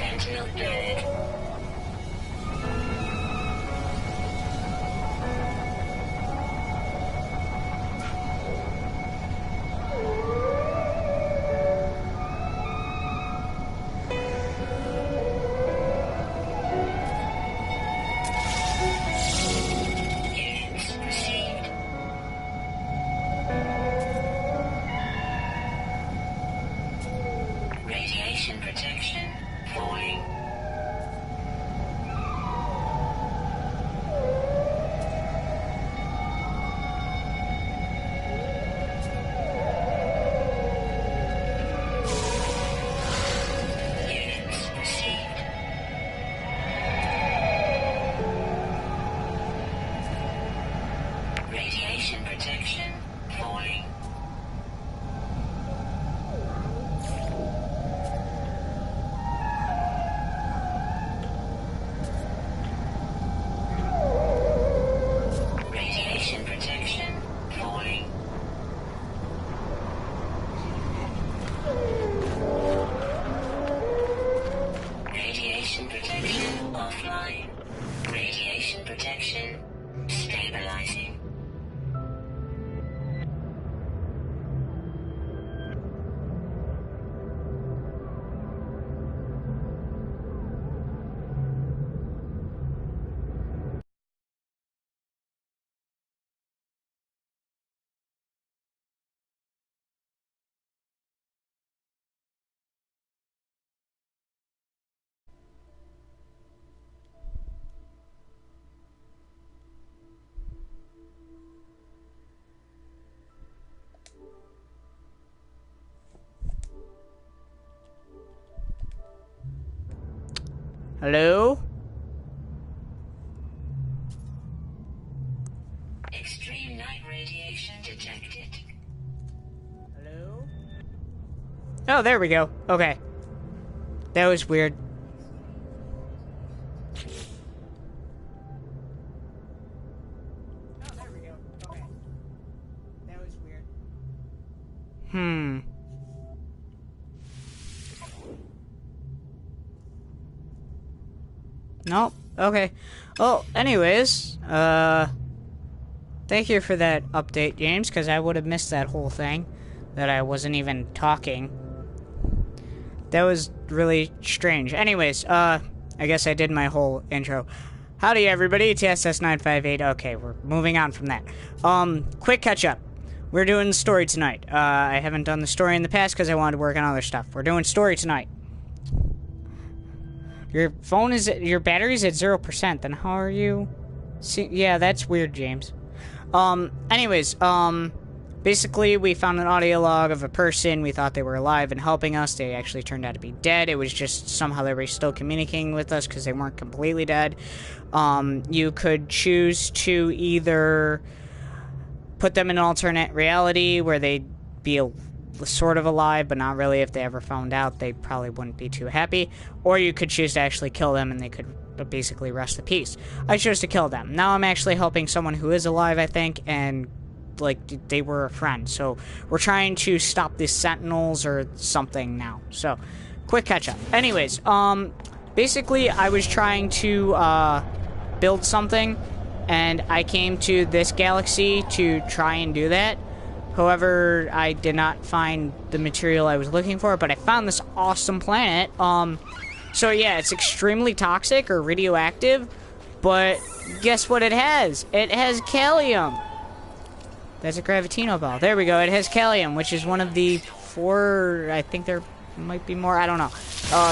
Sentinel dead. Radiation protection falling. Units received. Radiation protection falling. Radiation protection falling. Radiation protection offline. Radiation protection stabilizing. Hello? Extreme night radiation detected. Hello? Oh, there we go. Okay. That was weird. Oh, there we go. Okay. That was weird. Nope. Okay. Well, anyways, thank you for that update, James, because I would have missed that whole thing, that I wasn't even talking. That was really strange. Anyways, I guess I did my whole intro. Howdy, everybody. TSS958. Okay, we're moving on from that. Quick catch-up. We're doing the story tonight. I haven't done the story in the past because I wanted to work on other stuff. We're doing story tonight. Your phone is... Your battery's at 0%. Then how are you... See, yeah, that's weird, James. Anyways, basically, we found an audio log of a person. We thought they were alive and helping us. They actually turned out to be dead. It was just somehow they were still communicating with us because they weren't completely dead. You could choose to either put them in an alternate reality where they'd be sort of alive, but not really. If they ever found out, they probably wouldn't be too happy. Or you could choose to actually kill them and they could basically rest in peace. I chose to kill them. Now I'm actually helping someone who is alive, I think, and like they were a friend. So we're trying to stop these sentinels or something now. So quick catch up. Anyways, basically I was trying to build something and I came to this galaxy to try and do that. However, I did not find the material I was looking for, but I found this awesome planet. So yeah, it's extremely toxic or radioactive, but guess what it has? It has Callium. That's a Gravitino ball. There we go. It has Callium, which is one of the 4, I think there might be more, I don't know.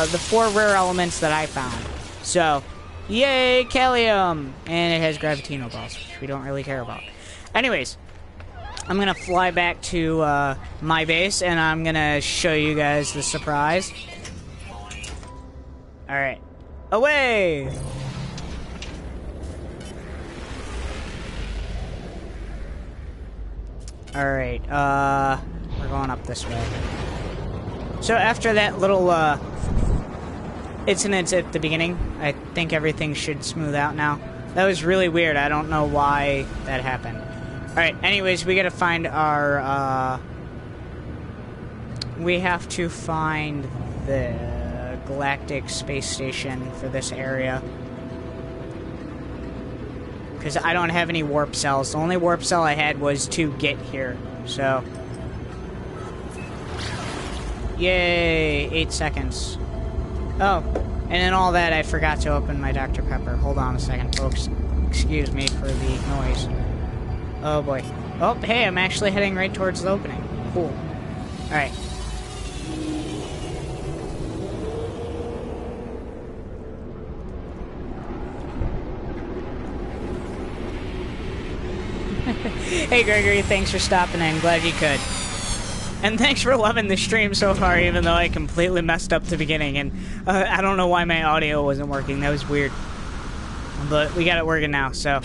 The 4 rare elements that I found. So, yay, Callium! And it has Gravitino balls, which we don't really care about. Anyways, I'm gonna fly back to my base, and I'm gonna show you guys the surprise. Alright. Away! Alright, we're going up this way. So after that little, incident at the beginning, I think everything should smooth out now. That was really weird. I don't know why that happened. Alright, anyways, we gotta find our, we have to find the galactic space station for this area. Because I don't have any warp cells. The only warp cell I had was to get here. So. Yay! 8 seconds. Oh. And in all that, I forgot to open my Dr. Pepper. Hold on a second, folks. Excuse me for the noise. Oh boy. Oh, hey, I'm actually heading right towards the opening. Cool. Alright. Hey Gregory, thanks for stopping in. Glad you could. And thanks for loving the stream so far, even though I completely messed up the beginning. And I don't know why my audio wasn't working. That was weird. But we got it working now, so.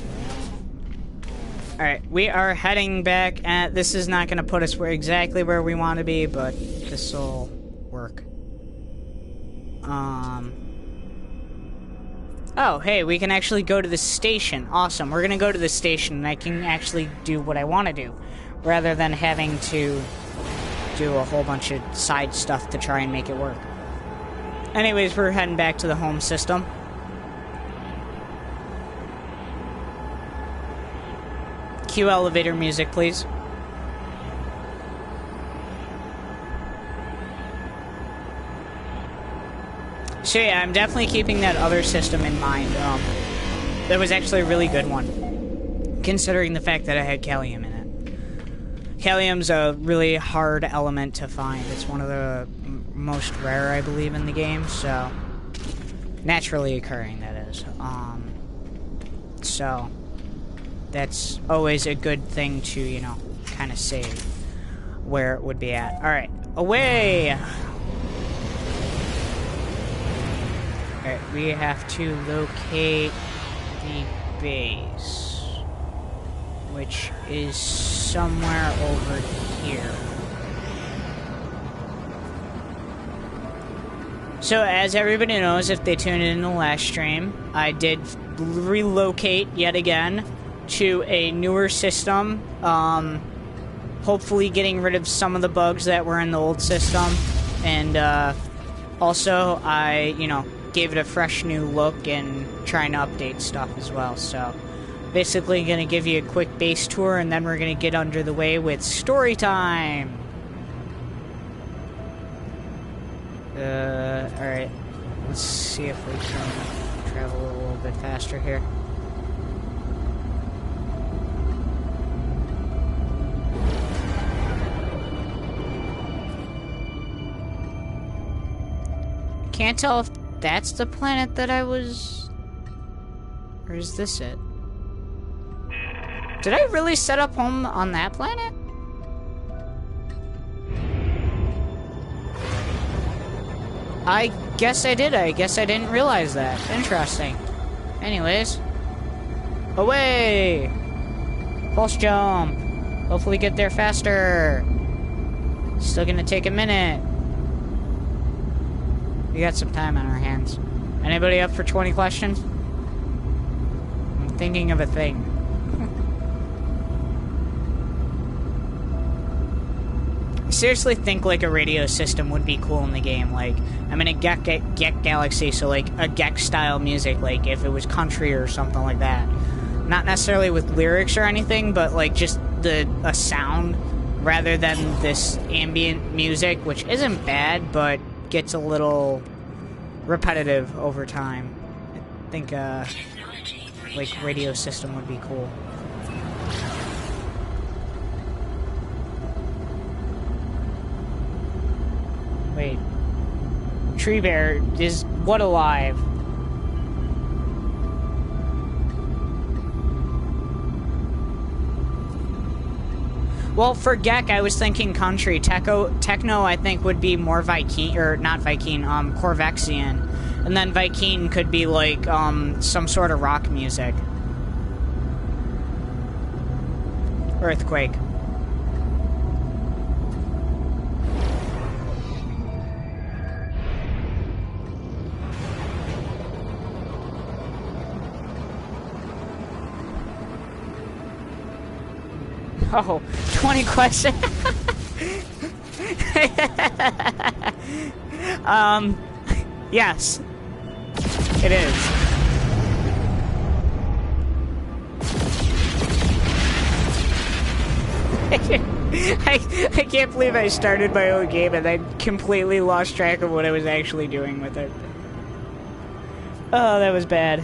Alright, we are heading back. This is not going to put us exactly where we want to be, but this will work. Oh, hey, we can actually go to the station. Awesome. We're going to go to the station, and I can actually do what I want to do, rather than having to do a whole bunch of side stuff to try and make it work. Anyways, we're heading back to the home system. Cue elevator music, please. So yeah, I'm definitely keeping that other system in mind. That was actually a really good one, considering the fact that I had Callium in it. Callium's a really hard element to find. It's one of the most rare, I believe, in the game, so... Naturally occurring, that is. So... That's always a good thing to, you know, kind of save where it would be at. Alright, away! Alright, we have to locate the base, which is somewhere over here. So, as everybody knows, if they tuned in the last stream, I did relocate yet again to a newer system, hopefully getting rid of some of the bugs that were in the old system, and also I, you know, gave it a fresh new look and trying to update stuff as well. So basically gonna give you a quick base tour, and then we're gonna get under the way with story time. Alright, let's see if we can travel a little bit faster here. Can't tell if that's the planet that I was... Or is this it? Did I really set up home on that planet? I guess I did. I guess I didn't realize that. Interesting. Anyways. Away! Pulse jump. Hopefully get there faster. Still gonna take a minute. We got some time on our hands. Anybody up for 20 questions? I'm thinking of a thing. I seriously think like a radio system would be cool in the game. Like, I'm in a Gek galaxy, so like a Gek style music, like if it was country or something like that. Not necessarily with lyrics or anything, but like just a sound rather than this ambient music, which isn't bad, but gets a little repetitive over time. I think like radio system would be cool. Wait. Tree Bear is what alive? Well, for Gek, I was thinking country. Techno, I think, would be more Viking, or not Viking, Corvexian. And then Viking could be like some sort of rock music. Earthquake. Oh, 20 questions. Yes, it is. I can't believe I started my own game and then completely lost track of what I was actually doing with it. Oh, that was bad.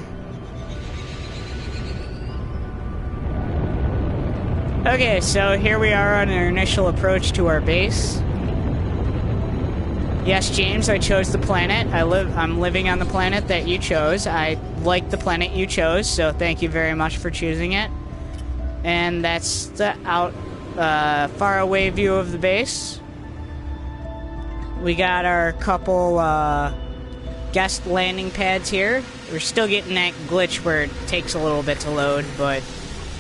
Okay, so here we are on our initial approach to our base. Yes, James, I chose the planet. I'm living on the planet that you chose. I like the planet you chose, so thank you very much for choosing it. And that's the far away view of the base. We got our couple guest landing pads here. We're still getting that glitch where it takes a little bit to load, but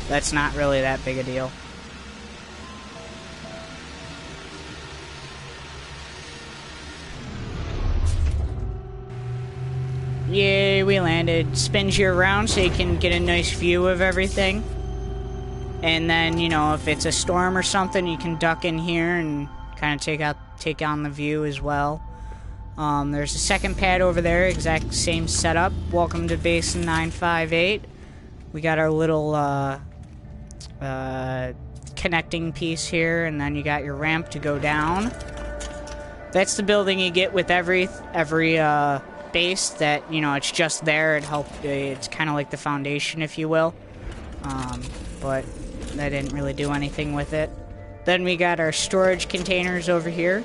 that's not really that big a deal. Yay, we landed. Spins you around so you can get a nice view of everything. And then, you know, if it's a storm or something, you can duck in here and kind of take on the view as well. There's a second pad over there, exact same setup. Welcome to base 958. We got our little connecting piece here, and then you got your ramp to go down. That's the building you get with every base that, you know, it's just there. It's kind of like the foundation, if you will. But I didn't really do anything with it. Then we got our storage containers over here,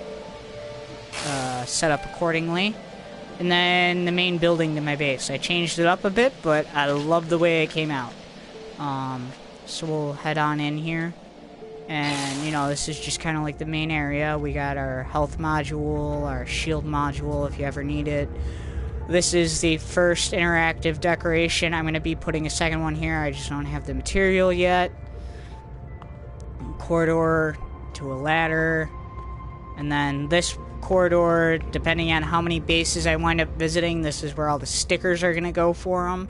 set up accordingly. And then the main building to my base. I changed it up a bit, but I love the way it came out. So we'll head on in here. And, you know, this is just kind of like the main area. We got our health module, our shield module if you ever need it. This is the first interactive decoration. I'm going to be putting a second one here. I just don't have the material yet. Corridor to a ladder. And then this corridor, depending on how many bases I wind up visiting, this is where all the stickers are going to go for them.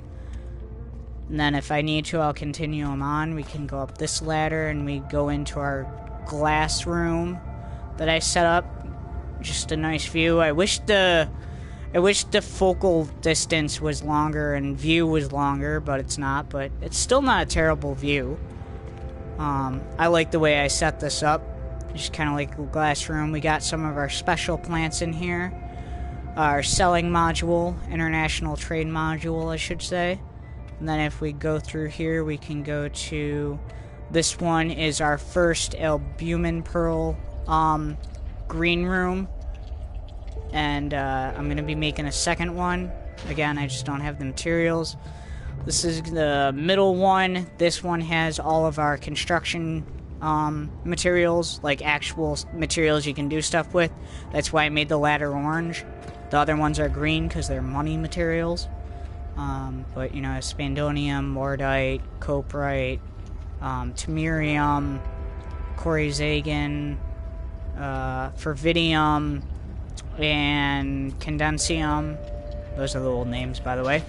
And then if I need to, I'll continue them on. We can go up this ladder and we go into our glass room that I set up. Just a nice view. I wish the focal distance was longer and view was longer, but it's not. But it's still not a terrible view. I like the way I set this up. Just kind of like a glass room. We got some of our special plants in here. Our selling module, international trade module, I should say. And then if we go through here, we can go to... This one is our first albumin pearl green room. And I'm going to be making a second one. Again, I just don't have the materials. This is the middle one. This one has all of our construction materials, like actual materials you can do stuff with. That's why I made the ladder orange. The other ones are green because they're money materials. But, you know, spandonium, mordite, coprite, tamurium, corizagon, fervidium, and condensium. Those are the old names, by the way.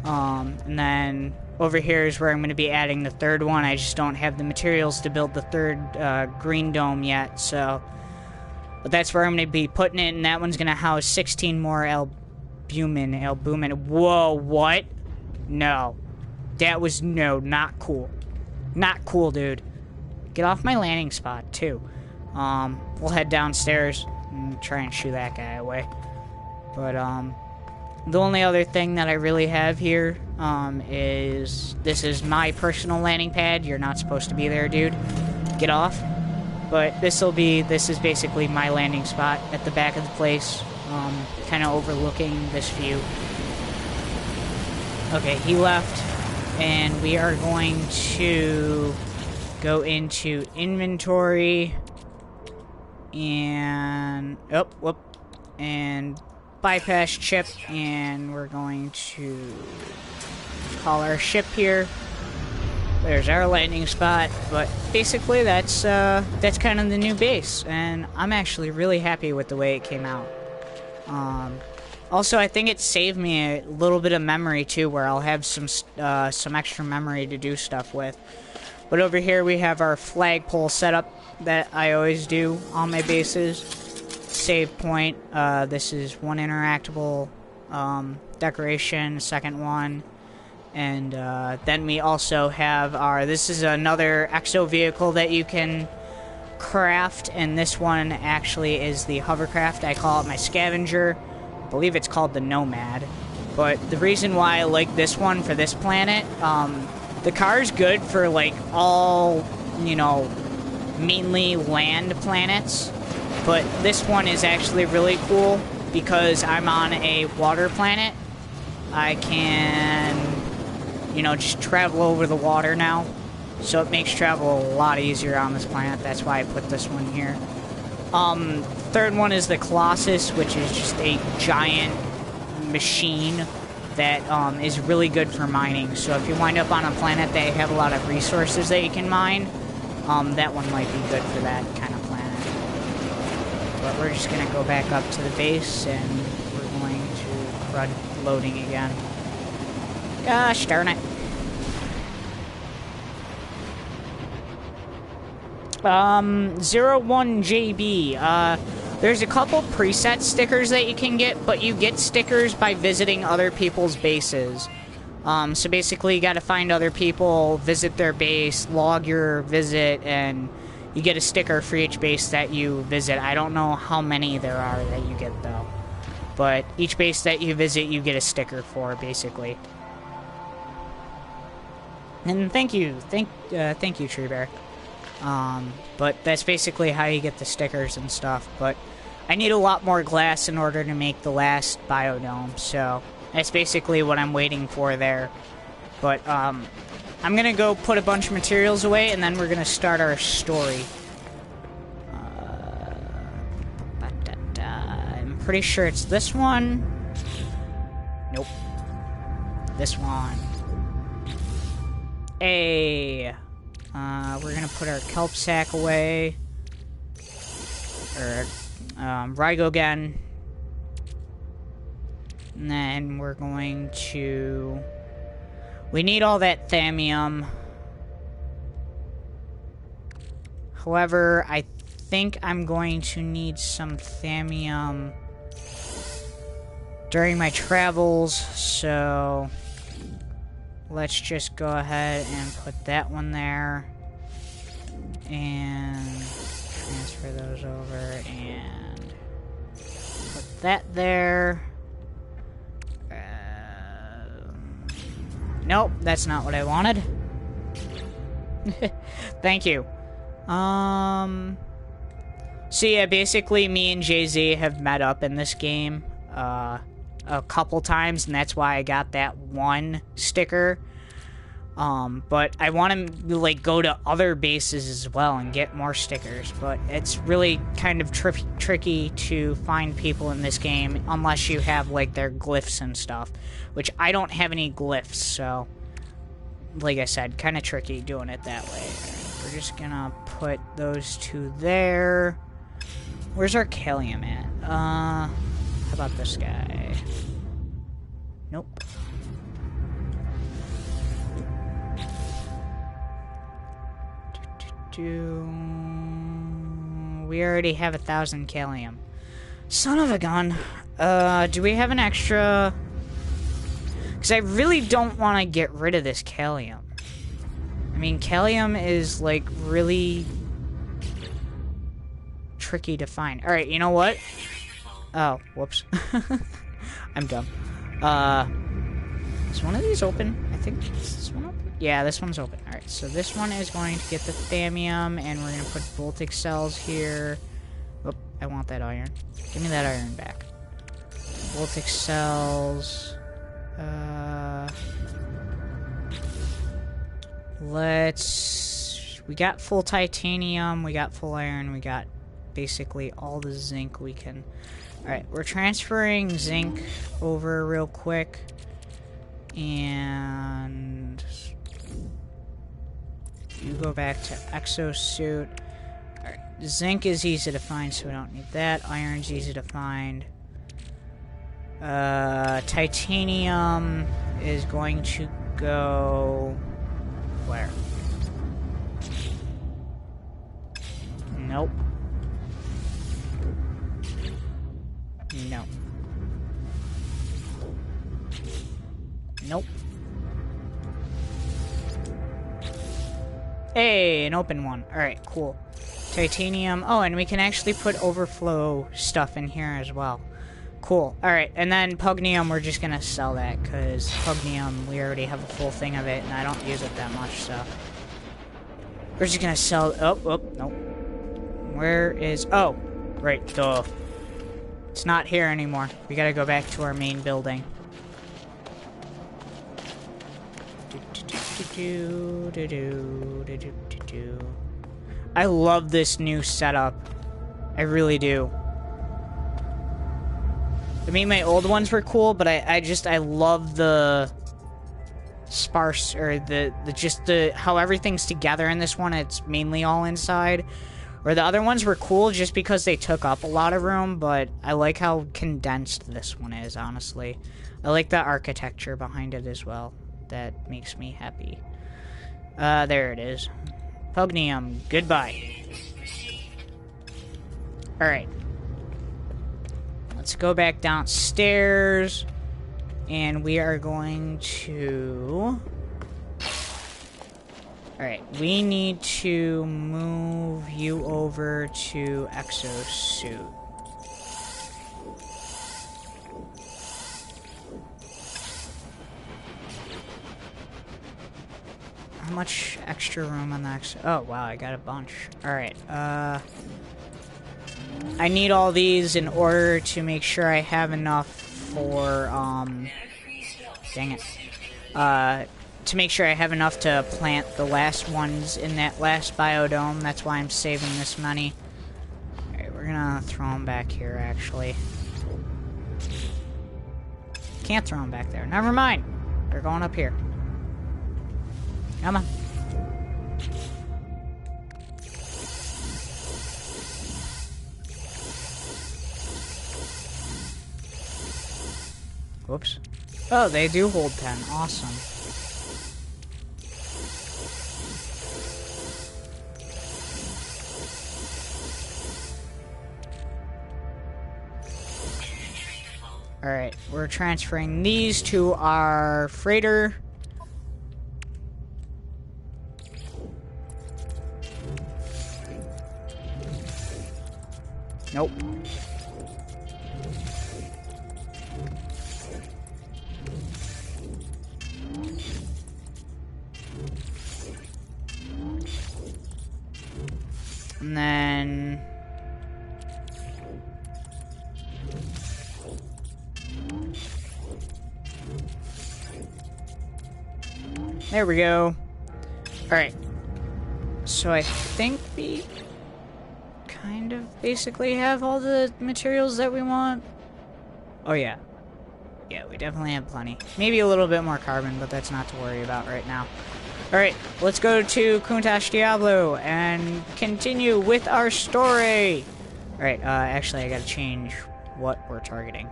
And then over here is where I'm going to be adding the third one. I just don't have the materials to build the third green dome yet, so... But that's where I'm going to be putting it, and that one's going to house 16 more albumin. Whoa, what? No. That was, no, not cool. Not cool, dude. Get off my landing spot, too. We'll head downstairs and try and shoo that guy away. But, the only other thing that I really have here, is... This is my personal landing pad. You're not supposed to be there, dude. Get off. But this is basically my landing spot at the back of the place, kind of overlooking this view. Okay, he left, and we are going to go into inventory, and, and bypass ship, and we're going to call our ship here. There's our landing spot, but basically that's kind of the new base, and I'm actually really happy with the way it came out. Also, I think it saved me a little bit of memory too, where I'll have some extra memory to do stuff with. But over here we have our flagpole setup that I always do on my bases. Save point. This is one interactable decoration, second one. And then we also have this is another exo vehicle that you can craft, and this one actually is the hovercraft. I call it my scavenger. I believe it's called the Nomad. But the reason why I like this one for this planet, the car is good for like all, mainly land planets. But this one is actually really cool because I'm on a water planet. I can, just travel over the water now. So it makes travel a lot easier on this planet. That's why I put this one here. Third one is the Colossus, which is just a giant machine that is really good for mining. So if you wind up on a planet that have a lot of resources that you can mine, that one might be good for that kind of planet. But we're just going to go back up to the base, and we're going to crud loading again. Gosh darn it. 01JB. There's a couple preset stickers that you can get, but you get stickers by visiting other people's bases. So basically you gotta find other people, visit their base, log your visit, and you get a sticker for each base that you visit. I don't know how many there are that you get, though. But each base that you visit, you get a sticker for, basically. And thank you, Tree Bear. But that's basically how you get the stickers and stuff. But I need a lot more glass in order to make the last biodome, so that's basically what I'm waiting for there. But I'm gonna go put a bunch of materials away, and then we're gonna start our story. I'm pretty sure it's this one. Nope. This one. We're gonna put our kelp sack away. Or, Rygogen. And then we're going to... We need all that thamium. However, I think I'm going to need some thamium during my travels, so... Let's just go ahead and put that one there. And transfer those over and put that there. Nope, that's not what I wanted. Thank you. So yeah, basically me and Jay-Z have met up in this game a couple times, and that's why I got that one sticker. But I want to like go to other bases as well and get more stickers, but it's really kind of tricky to find people in this game unless you have like their glyphs and stuff, which I don't have any glyphs, so like I said, kind of tricky doing it that way. We're just gonna put those two there. Where's our Kalium at? How about this guy? Nope. We already have 1,000 Kalium. Son of a gun. Do we have an extra? Because I really don't want to get rid of this Kalium. I mean, Kalium is, like, really tricky to find. Alright, you know what? Oh, whoops. I'm dumb. Is one of these open? I think, is this one open? Yeah, this one's open. Alright, so this one is going to get the thamium, and we're going to put voltic cells here. Oh, I want that iron. Give me that iron back. Voltic cells. We got full titanium, we got full iron, we got basically all the zinc we can. Alright, we're transferring zinc over real quick. And you go back to exosuit. Alright, zinc is easy to find, so we don't need that. Iron's easy to find. Titanium is going to go... where? Nope. No. Nope. Hey, an open one. Alright, cool. Titanium. Oh, and we can actually put overflow stuff in here as well. Cool. Alright, and then Pugnium, we're just gonna sell that, because Pugnium, we already have a full thing of it, and I don't use it that much, so... We're just gonna sell... Oh, nope. Where is... Oh, right, duh. It's not here anymore. We gotta go back to our main building. I love this new setup. I really do. I mean, my old ones were cool, but I love the sparse, or the how everything's together in this one. It's mainly all inside. Or the other ones were cool just because they took up a lot of room, but I like how condensed this one is, honestly. I like the architecture behind it as well. That makes me happy. There it is. Pugnium, goodbye. Alright. Let's go back downstairs. And we are going to... Alright, we need to move you over to Exosuit. How much extra room on the Exo... Oh, wow, I got a bunch. Alright, I need all these in order to make sure I have enough for, dang it. To make sure I have enough to plant the last ones in that last biodome. That's why I'm saving this money. Alright, we're gonna throw them back here, actually. Can't throw them back there. Never mind. They're going up here. Come on. Whoops. Oh, they do hold 10. Awesome. Alright, we're transferring these to our freighter. Nope. And then... There we go. Alright. So I think we kind of basically have all the materials that we want. Oh yeah. Yeah, we definitely have plenty. Maybe a little bit more carbon, but that's not to worry about right now. Alright, let's go to Countach Diablo and continue with our story. Alright, actually I gotta change what we're targeting.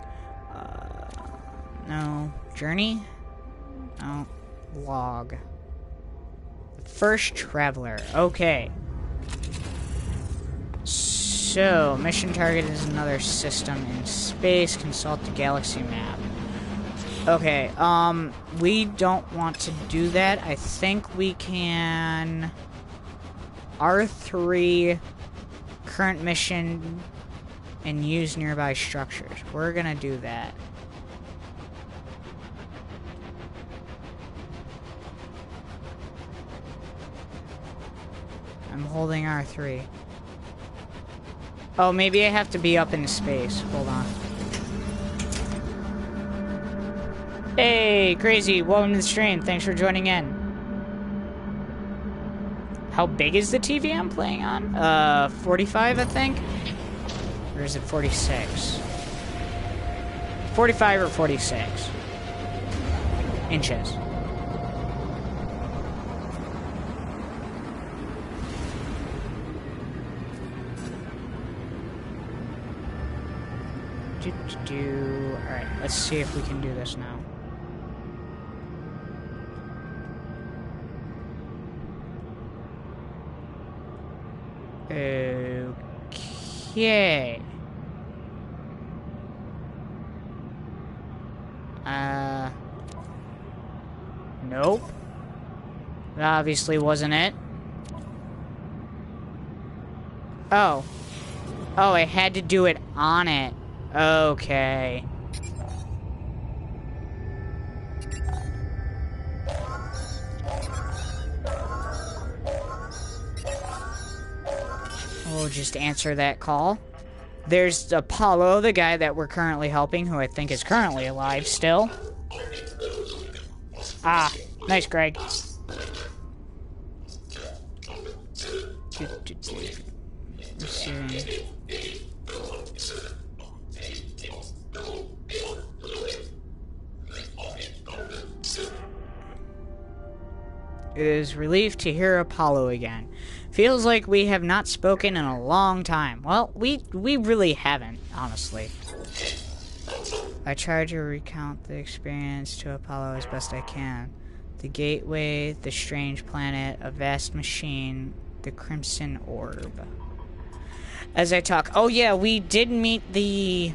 No. Journey? No. Log. First Traveler. Okay. So, mission target is another system in space. Consult the galaxy map. Okay, we don't want to do that. I think we can... R3, current mission, and use nearby structures. We're gonna do that. I'm holding R3. Oh, maybe I have to be up in space. Hold on. Hey, Crazy, welcome to the stream. Thanks for joining in. How big is the TV I'm playing on? 45, I think? Or is it 46? 45 or 46 inches. Alright, let's see if we can do this now. Okay. Nope. That obviously wasn't it. Oh. Oh, I had to do it on it. Okay. We'll just answer that call. There's Apollo, the guy that we're currently helping, who I think is currently alive still. Ah, nice, Greg. Receiving. It is relief to hear Apollo again. Feels like we have not spoken in a long time. Well, we really haven't, honestly. I try to recount the experience to Apollo as best I can. The gateway, the strange planet, a vast machine, the crimson orb. As I talk, oh yeah, we did meet the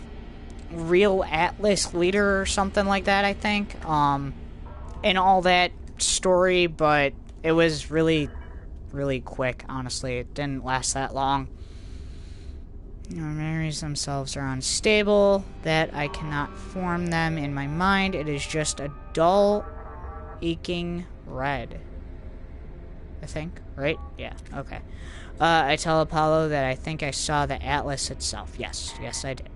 real Atlas leader or something like that, I think. And all that story, but it was really quick, honestly. It didn't last that long. Our memories themselves are unstable, that I cannot form them in my mind. It is just a dull, aching red. I think, right? Yeah, okay. I tell Apollo that I think I saw the Atlas itself. Yes, I did.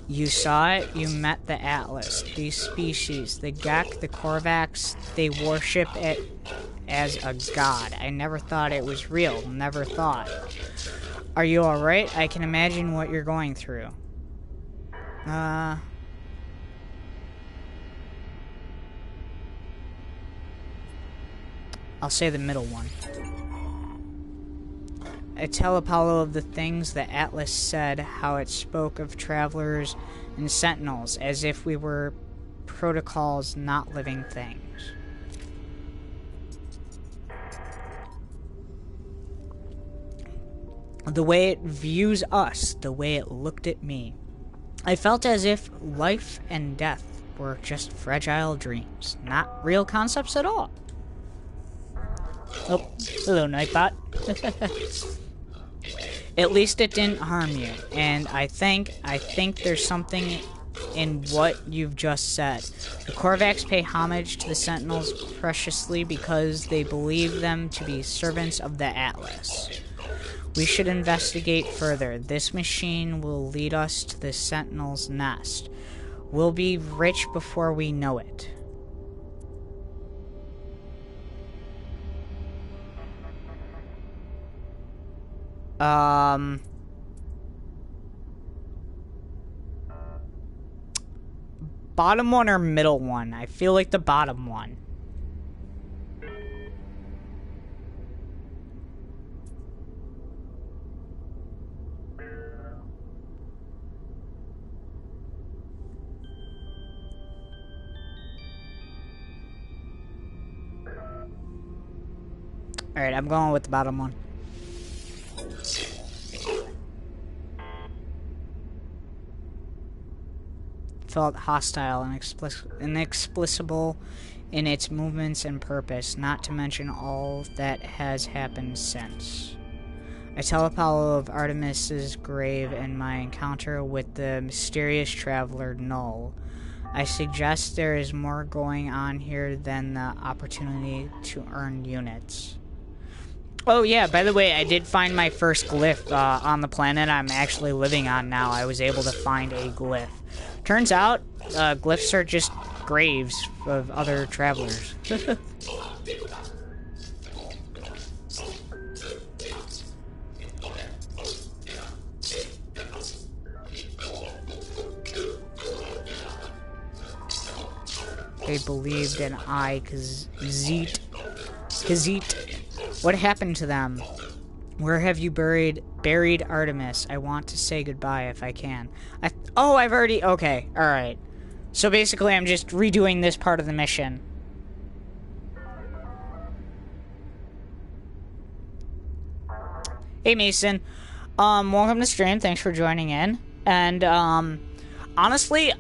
You saw it, you met the Atlas. These species, the Gek, the Korvax, they worship it as a god. I never thought it was real. Never thought. Are you alright? I can imagine what you're going through. I'll say the middle one. I tell Apollo of the things the Atlas said, how it spoke of travelers and sentinels, as if we were protocols, not living things. The way it views us, the way it looked at me. I felt as if life and death were just fragile dreams, not real concepts at all. Oh, hello, Nightbot. At least it didn't harm you, and I think there's something in what you've just said. The Korvax pay homage to the Sentinels preciously because they believe them to be servants of the Atlas. We should investigate further. This machine will lead us to the Sentinel's nest. We'll be rich before we know it. Bottom one or middle one? I feel like the bottom one. Alright, I'm going with the bottom one. Felt hostile and inexplicable in its movements and purpose, not to mention all that has happened since. I tell Apollo of Artemis's grave and my encounter with the mysterious traveler Null. I suggest there is more going on here than the opportunity to earn units. Oh yeah, by the way, I did find my first glyph on the planet I'm actually living on now. I was able to find a glyph. Turns out, glyphs are just graves of other travelers. They believed in Khajiit. What happened to them? Where have you buried Artemis? I want to say goodbye if I can. I've already... Okay, alright. So basically I'm just redoing this part of the mission. Hey Mason. Welcome to stream. Thanks for joining in. And, honestly,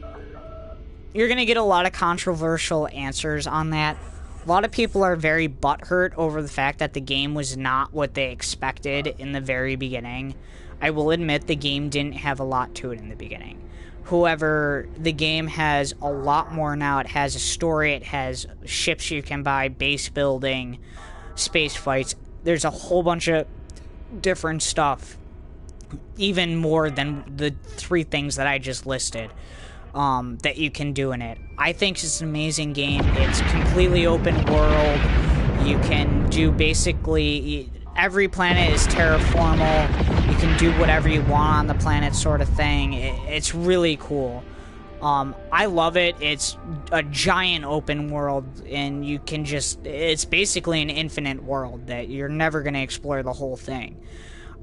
you're gonna get a lot of controversial answers on that. A lot of people are very butthurt over the fact that the game was not what they expected in the very beginning. I will admit the game didn't have a lot to it in the beginning. However, the game has a lot more now. It has a story, it has ships you can buy, base building, space fights. There's a whole bunch of different stuff. Even more than the 3 things that I just listed. That you can do in it. I think it's an amazing game. It's completely open world. You can do basically every planet is terraformable. You can do whatever you want on the planet, sort of thing. It's really cool. I love it. It's a giant open world, and you can it's basically an infinite world that you're never going to explore the whole thing.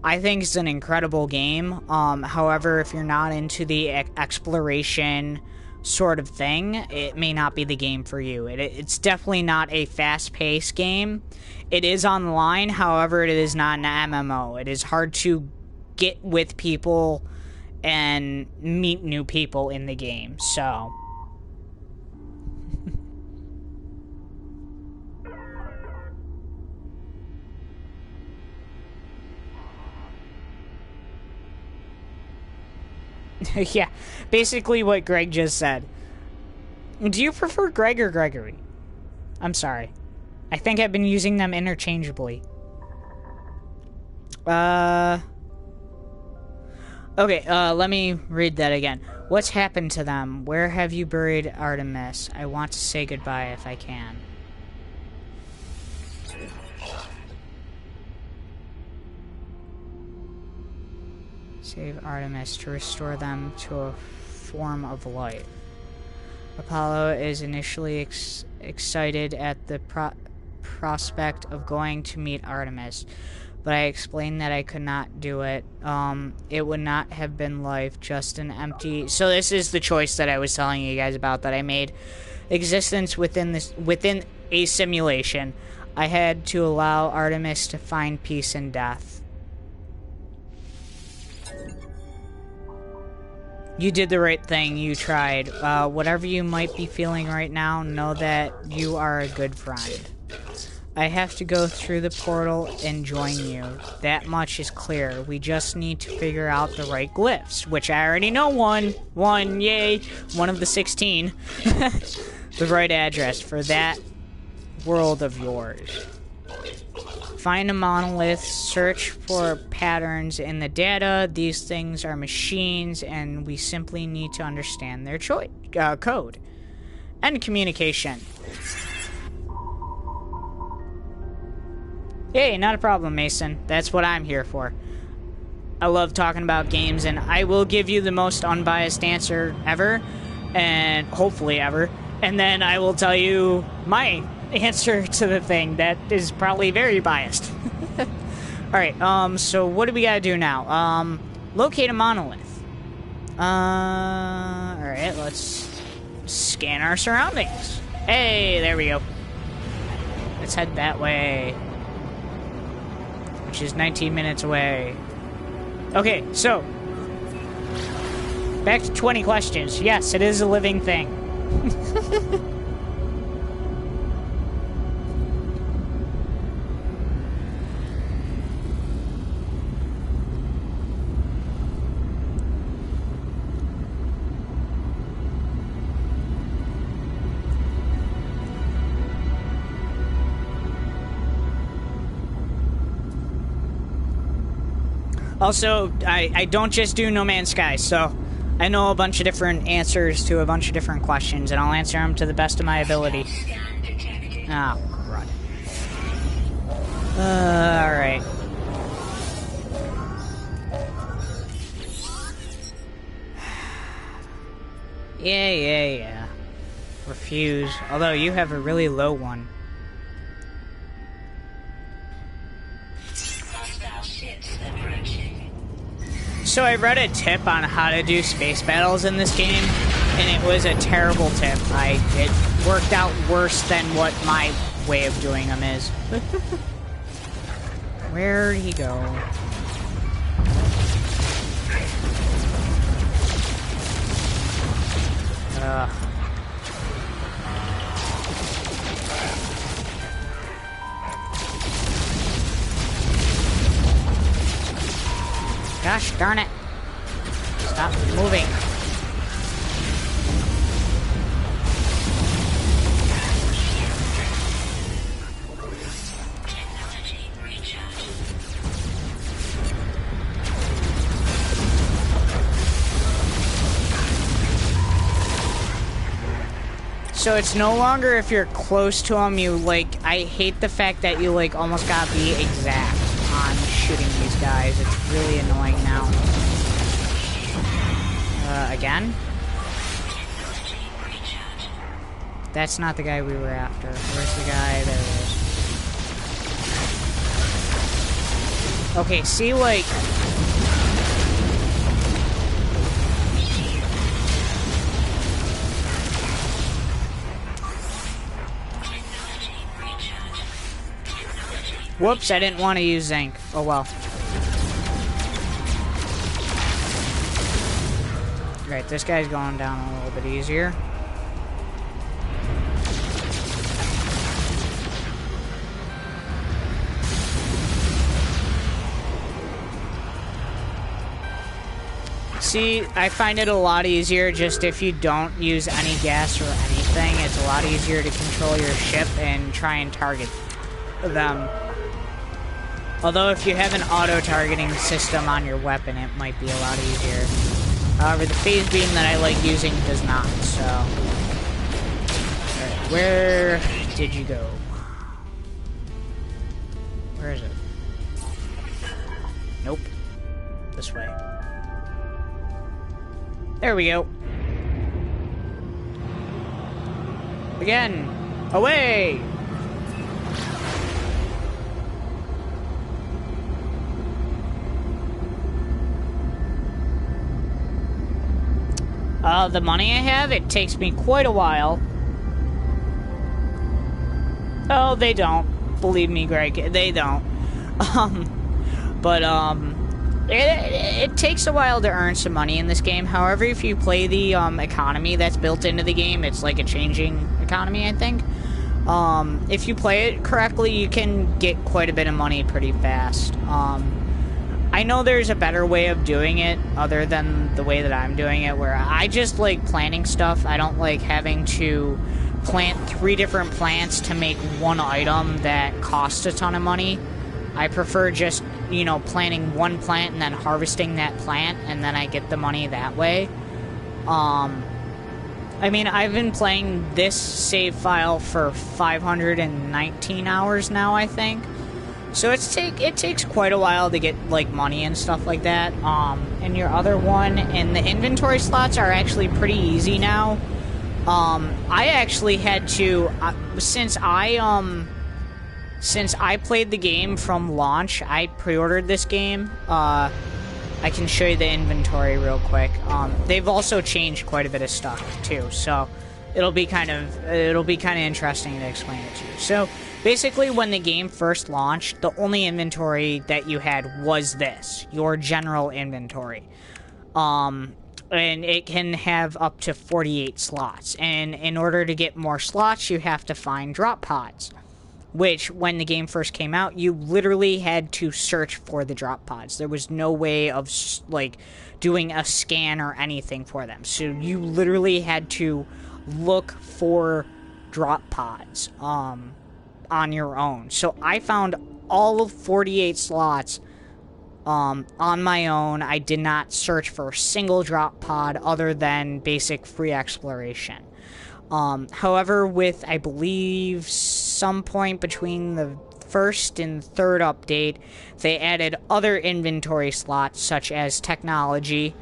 I think it's an incredible game. However, if you're not into the exploration sort of thing, it may not be the game for you. It's definitely not a fast-paced game. It is online, however, it is not an MMO. It is hard to get with people and meet new people in the game, so... Yeah, basically what Greg just said. Do you prefer Greg or Gregory? I'm sorry. I think I've been using them interchangeably. Okay, let me read that again. What's happened to them? Where have you buried Artemis? I want to say goodbye if I can. Save Artemis to restore them to a form of life. Apollo is initially excited at the prospect of going to meet Artemis, but I explained that I could not do it. It would not have been life, just an empty... So this is the choice that I was telling you guys about that I made. Existence within a simulation. I had to allow Artemis to find peace in death. You did the right thing. You tried. Whatever you might be feeling right now, know that you are a good friend. I have to go through the portal and join you. That much is clear. We just need to figure out the right glyphs, which I already know one. One, yay. One of the 16. The right address for that world of yours. Find a monolith, search for patterns in the data. These things are machines, and we simply need to understand their code. And communication. Hey, not a problem, Mason. That's what I'm here for. I love talking about games, and I will give you the most unbiased answer ever, and hopefully ever, and then I will tell you my answer to the thing that is probably very biased. Alright, so what do we gotta do now? Locate a monolith. Alright, let's scan our surroundings. Hey, there we go. Let's head that way. Which is 19 minutes away. Okay, so. Back to 20 questions. Yes, it is a living thing. Also, I don't just do No Man's Sky, so I know a bunch of different answers to a bunch of different questions, and I'll answer them to the best of my ability. Oh, crud. Alright. Yeah. Refuse. Although you have a really low one. So I read a tip on how to do space battles in this game, and it was a terrible tip. It worked out worse than what my way of doing them is. Where'd he go? gosh darn it. Stop moving. So it's no longer if you're close to them, you, like, I hate the fact that you, like, almost gotta be exact on shooting these guys. It's really annoying now. Again? That's not the guy we were after. Where's the guy? There he is. Okay, see, like... Whoops, I didn't want to use zinc. Oh well. Right, this guy's going down a little bit easier. See, I find it a lot easier just if you don't use any gas or anything. It's a lot easier to control your ship and try and target them. Although if you have an auto-targeting system on your weapon, it might be a lot easier. However, the phase beam that I like using does not, so... Alright, where did you go? Where is it? Nope. This way. There we go. Again. Away! The money I have, it takes me quite a while. Oh, they don't. Believe me, Greg, they don't. It takes a while to earn some money in this game. However, if you play the economy that's built into the game, it's like a changing economy, I think. If you play it correctly, you can get quite a bit of money pretty fast. I know there's a better way of doing it other than the way that I'm doing it, where I just like planting stuff. I don't like having to plant 3 different plants to make one item that costs a ton of money. I prefer just, you know, planting one plant and then harvesting that plant, and then I get the money that way. I mean, I've been playing this save file for 519 hours now, I think. So it takes quite a while to get, like, money and stuff like that. And your other one, and the inventory slots are actually pretty easy now. I actually had to, since I played the game from launch, I pre-ordered this game. I can show you the inventory real quick. They've also changed quite a bit of stuff too, so it'll be kind of interesting to explain it to you. So basically, when the game first launched, the only inventory that you had was this, your general inventory. And it can have up to 48 slots. And in order to get more slots, you have to find drop pods. Which, when the game first came out, you literally had to search for the drop pods. There was no way of, like, doing a scan or anything for them. So you literally had to look for drop pods on your own. So I found all of 48 slots on my own. I did not search for a single drop pod other than basic free exploration. However, with, I believe, some point between the first and third update, they added other inventory slots, such as technology,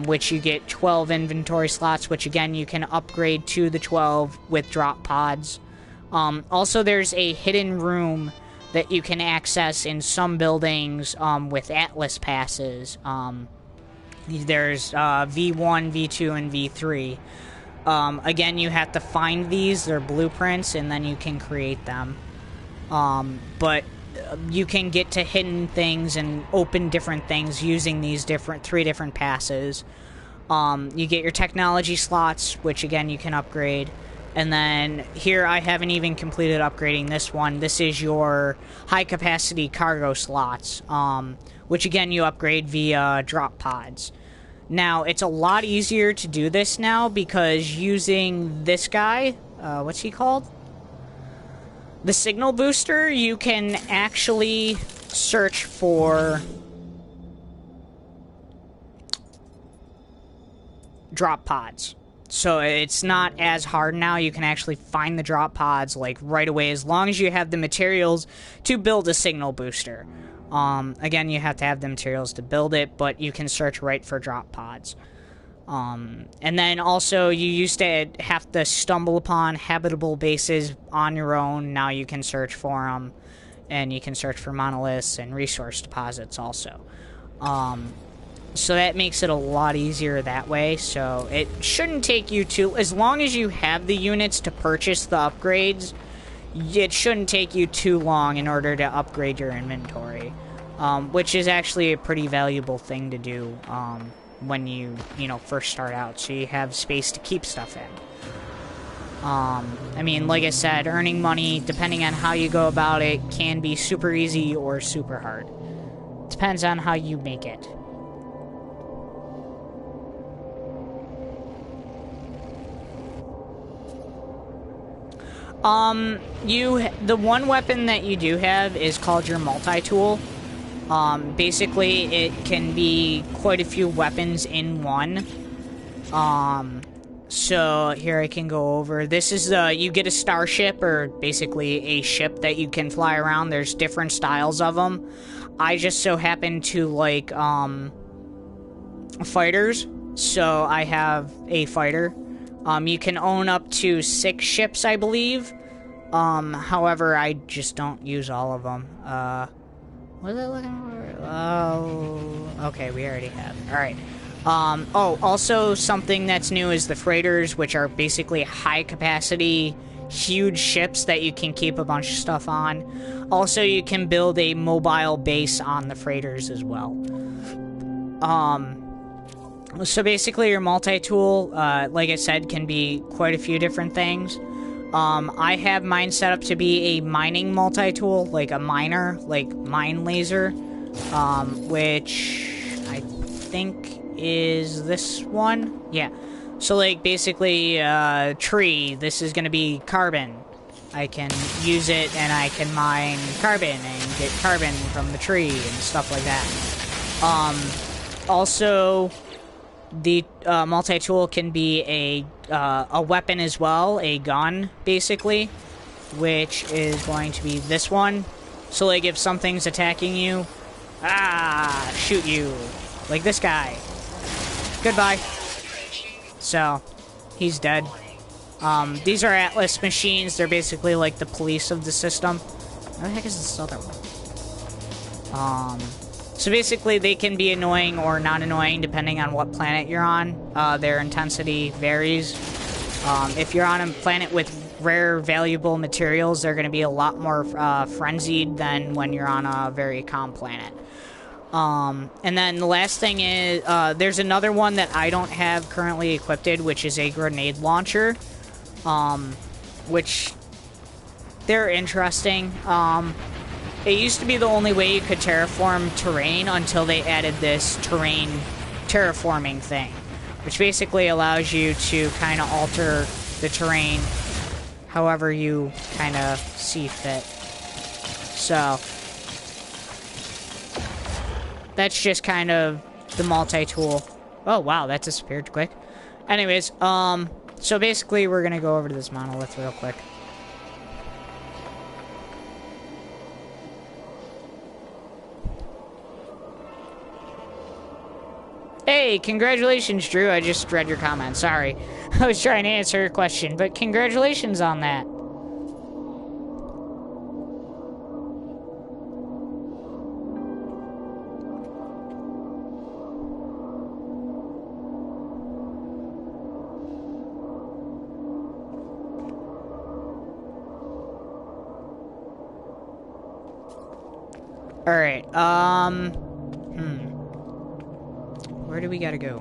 which you get 12 inventory slots, which again, you can upgrade to the 12 with drop pods. Also, there's a hidden room that you can access in some buildings with Atlas passes. There's V1, V2, and V3. Again, you have to find these, they're blueprints, and then you can create them. But you can get to hidden things and open different things using these 3 different passes. You get your technology slots, which again you can upgrade. And then here I haven't even completed upgrading this one. This is your high capacity cargo slots, which again you upgrade via drop pods. Now it's a lot easier to do this now because using this guy, what's he called? The signal booster, you can actually search for drop pods. So it's not as hard now. You can actually find the drop pods like right away as long as you have the materials to build a signal booster. Again, you have to have the materials to build it, but you can search right for drop pods. And then also you used to have to stumble upon habitable bases on your own. Now you can search for them, and you can search for monoliths and resource deposits also. So that makes it a lot easier that way. So it shouldn't take you too... As long as you have the units to purchase the upgrades, it shouldn't take you too long in order to upgrade your inventory. Which is actually a pretty valuable thing to do when you first start out. So you have space to keep stuff in. I mean, like I said, earning money, depending on how you go about it, can be super easy or super hard. Depends on how you make it. The one weapon that you do have is called your multi-tool. Basically, it can be quite a few weapons in one. So here I can go over. This is you get a starship, or basically a ship that you can fly around. There's different styles of them. I just so happen to like fighters, so I have a fighter. You can own up to 6 ships, I believe. However, I just don't use all of them. What was I looking for? Oh, okay, we already have. Alright. Oh, also something that's new is the freighters, which are basically high-capacity, huge ships that you can keep a bunch of stuff on. Also, you can build a mobile base on the freighters as well. So basically your multi-tool, like I said, can be quite a few different things. I have mine set up to be a mining multi-tool, like a miner, like mine laser, which I think is this one. Yeah. So like basically, tree, this is going to be carbon. I can use it and I can mine carbon and get carbon from the tree and stuff like that. Also, the multi-tool can be a weapon as well, a gun, basically, which is going to be this one. So, like, if something's attacking you, shoot you, like this guy. Goodbye. So, he's dead. These are Atlas machines. They're basically like the police of the system. What the heck is this other one? So basically, they can be annoying or not annoying depending on what planet you're on. Their intensity varies. If you're on a planet with rare, valuable materials, they're going to be a lot more frenzied than when you're on a very calm planet. And then the last thing is, there's another one that I don't have currently equipped, which is a grenade launcher. Which, they're interesting. It used to be the only way you could terraform terrain until they added this terrain terraforming thing, which basically allows you to kind of alter the terrain however you kind of see fit. So, that's just kind of the multi-tool. Oh, wow, that disappeared quick. Anyways, so basically we're going to go over to this monolith real quick. Hey, congratulations, Drew. I just read your comment. Sorry. I was trying to answer your question, but congratulations on that. Alright, where do we gotta go?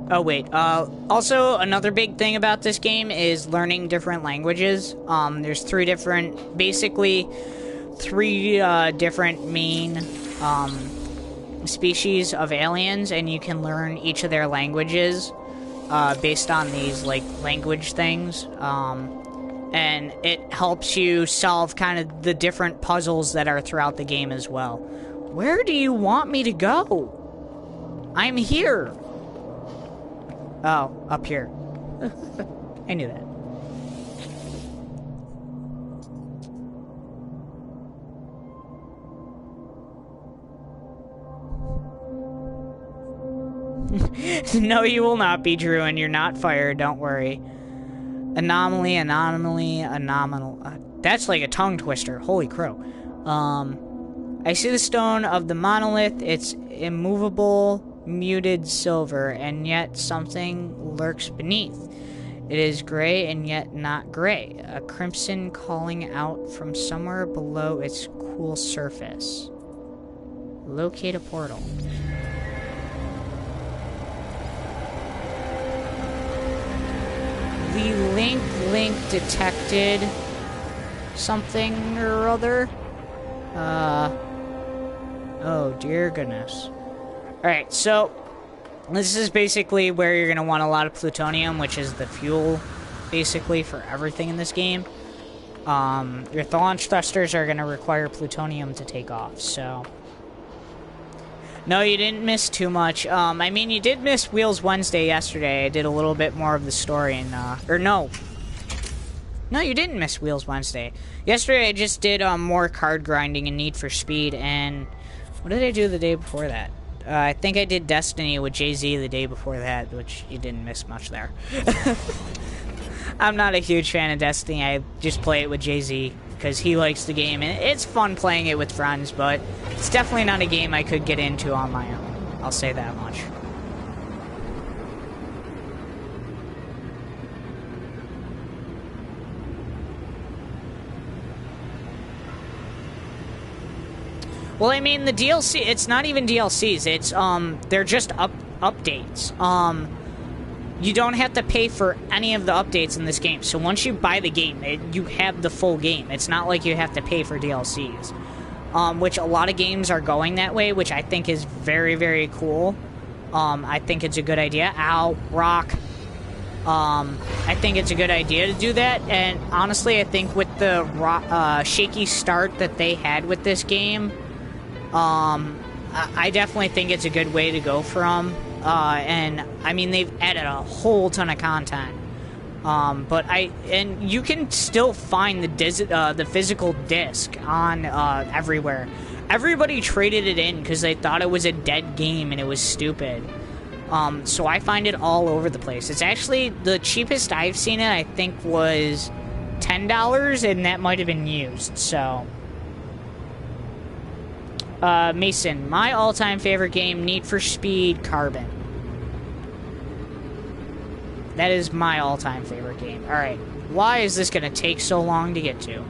Oh, wait. Also, another big thing about this game is learning different languages. There's basically three different main species of aliens, and you can learn each of their languages based on these, like, language things. And it helps you solve kind of the different puzzles that are throughout the game as well. Where do you want me to go? I'm here. Oh, up here. I knew that. No, you will not be, Drew, and you're not fired, don't worry. Anomaly. That's like a tongue twister. Holy crow. I see the stone of the monolith. It's immovable, muted silver, and yet something lurks beneath. It is gray and yet not gray. A crimson calling out from somewhere below its cool surface. Locate a portal. The link detected something or other. Oh dear goodness. Alright, so this is basically where you're going to want a lot of plutonium, which is the fuel basically for everything in this game. Your launch thrusters are going to require plutonium to take off, so... No, you didn't miss too much. I mean, you did miss Wheels Wednesday yesterday. I did a little bit more of the story and, or no. No, you didn't miss Wheels Wednesday. Yesterday I just did, more card grinding and Need for Speed, and what did I do the day before that? I think I did Destiny with Jay-Z the day before that, which you didn't miss much there. I'm not a huge fan of Destiny. I just play it with Jay-Z because he likes the game, and it's fun playing it with friends, but it's definitely not a game I could get into on my own. I'll say that much. Well, I mean, the DLC, it's not even DLCs, it's, they're just updates. You don't have to pay for any of the updates in this game. So once you buy the game, you have the full game. It's not like you have to pay for DLCs. Which a lot of games are going that way, which I think is very, very cool. I think it's a good idea. Ow, rock. I think it's a good idea to do that. And honestly, I think with the shaky start that they had with this game, I definitely think it's a good way to go from. And I mean, they've added a whole ton of content. And you can still find the physical disc on, everywhere. Everybody traded it in because they thought it was a dead game and it was stupid. So I find it all over the place. It's actually, the cheapest I've seen it, I think, was $10, and that might have been used, so... Mason, my all-time favorite game, Need for Speed Carbon. That is my all-time favorite game. Alright, why is this gonna take so long to get to?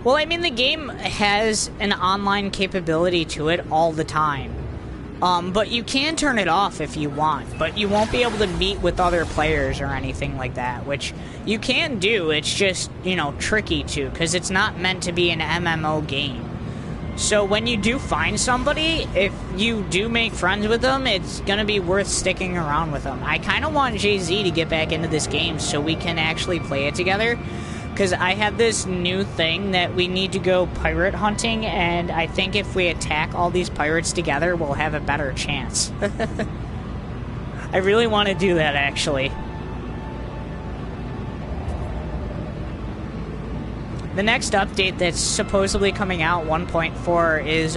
Well, I mean, the game has an online capability to it all the time. But you can turn it off if you want, but you won't be able to meet with other players or anything like that, which you can do. It's just, you know, tricky to, because it's not meant to be an MMO game. So when you do find somebody, if you do make friends with them, it's gonna be worth sticking around with them. I kind of want Jay-Z to get back into this game so we can actually play it together. Because I have this new thing that we need to go pirate hunting, and I think if we attack all these pirates together, we'll have a better chance. I really want to do that, actually. The next update that's supposedly coming out, 1.4, is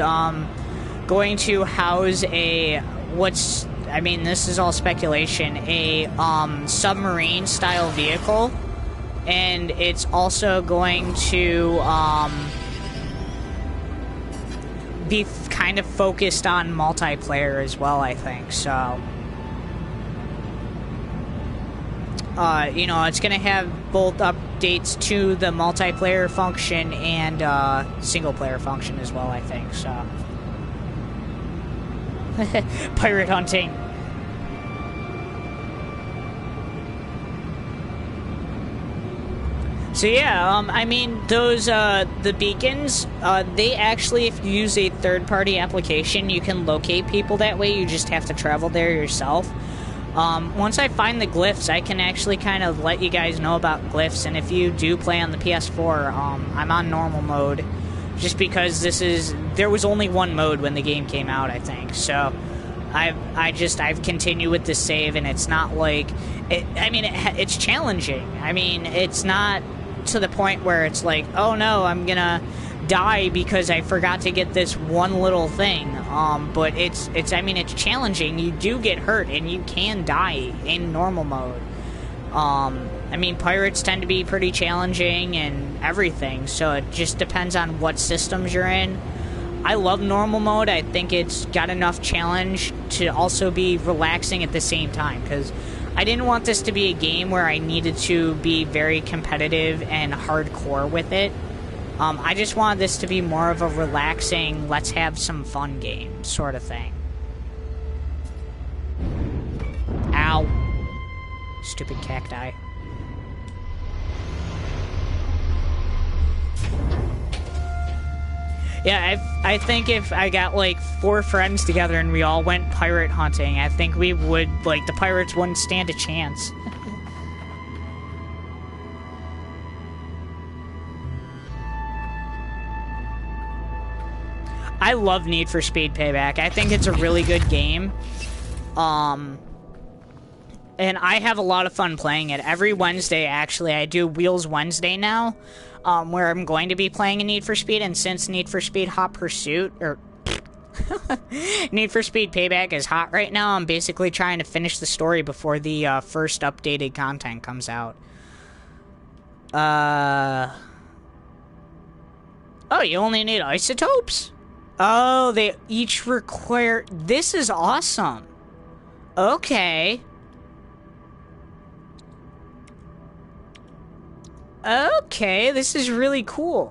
going to house I mean, this is all speculation, a submarine-style vehicle. And it's also going to be kind of focused on multiplayer as well, I think. So you know, it's gonna have both updates to the multiplayer function and single player function as well, I think. So, pirate hunting. So yeah, I mean, those, the beacons, they actually, if you use a third-party application, you can locate people that way. You just have to travel there yourself. Once I find the glyphs, I can actually kind of let you guys know about glyphs, and if you do play on the PS4, I'm on normal mode, just because there was only one mode when the game came out, I think, so I've continued with the save, and it's not like, it's challenging. I mean, it's not to the point where it's like, oh no, I'm gonna die because I forgot to get this one little thing, but it's challenging. You do get hurt, and you can die in normal mode. I mean, pirates tend to be pretty challenging and everything, so it just depends on what systems you're in. I love normal mode. I think it's got enough challenge to also be relaxing at the same time, because I didn't want this to be a game where I needed to be very competitive and hardcore with it. I just wanted this to be more of a relaxing, let's have some fun game sort of thing. Ow. Stupid cacti. Yeah, I think if I got like 4 friends together and we all went pirate hunting, I think we would, like, the pirates wouldn't stand a chance. I love Need for Speed Payback. I think it's a really good game. And I have a lot of fun playing it. Every Wednesday, actually, I do Wheels Wednesday now, where I'm going to be playing a Need for Speed, and since Need for Speed Hot Pursuit, or Need for Speed Payback is hot right now, I'm basically trying to finish the story before the first updated content comes out. Oh, you only need isotopes? Oh, they each require... This is awesome. Okay. Okay, this is really cool.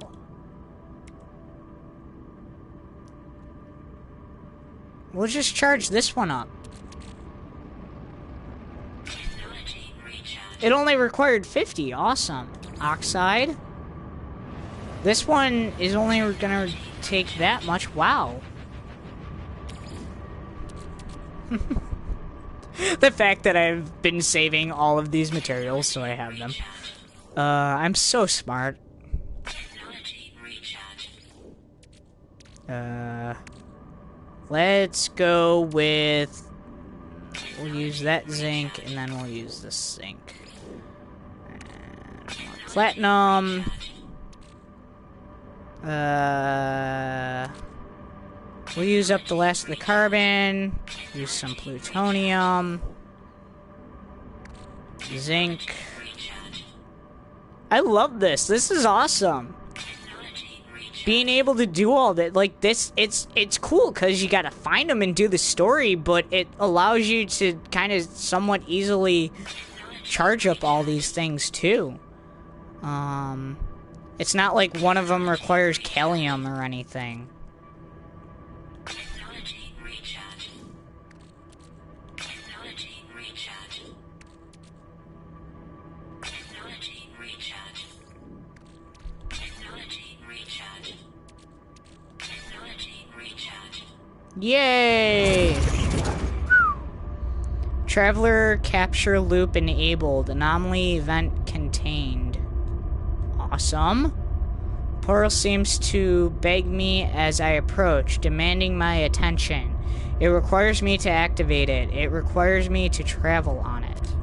We'll just charge this one up. It only required 50. Awesome. Oxide. This one is only gonna take that much. Wow. The fact that I've been saving all of these materials so I have them. I'm so smart. Let's go with... We'll use that zinc, and then we'll use the zinc. And platinum. We'll use up the last of the carbon. Use some plutonium. Zinc. I love this. This is awesome. Being able to do all that, like this, it's cool because you gotta find them and do the story, but it allows you to kind of somewhat easily charge up all these things too. It's not like one of them requires Callium or anything. Yay! Traveler capture loop enabled. Anomaly event contained. Awesome. Portal seems to beg me as I approach, demanding my attention. It requires me to activate it. It requires me to travel on it.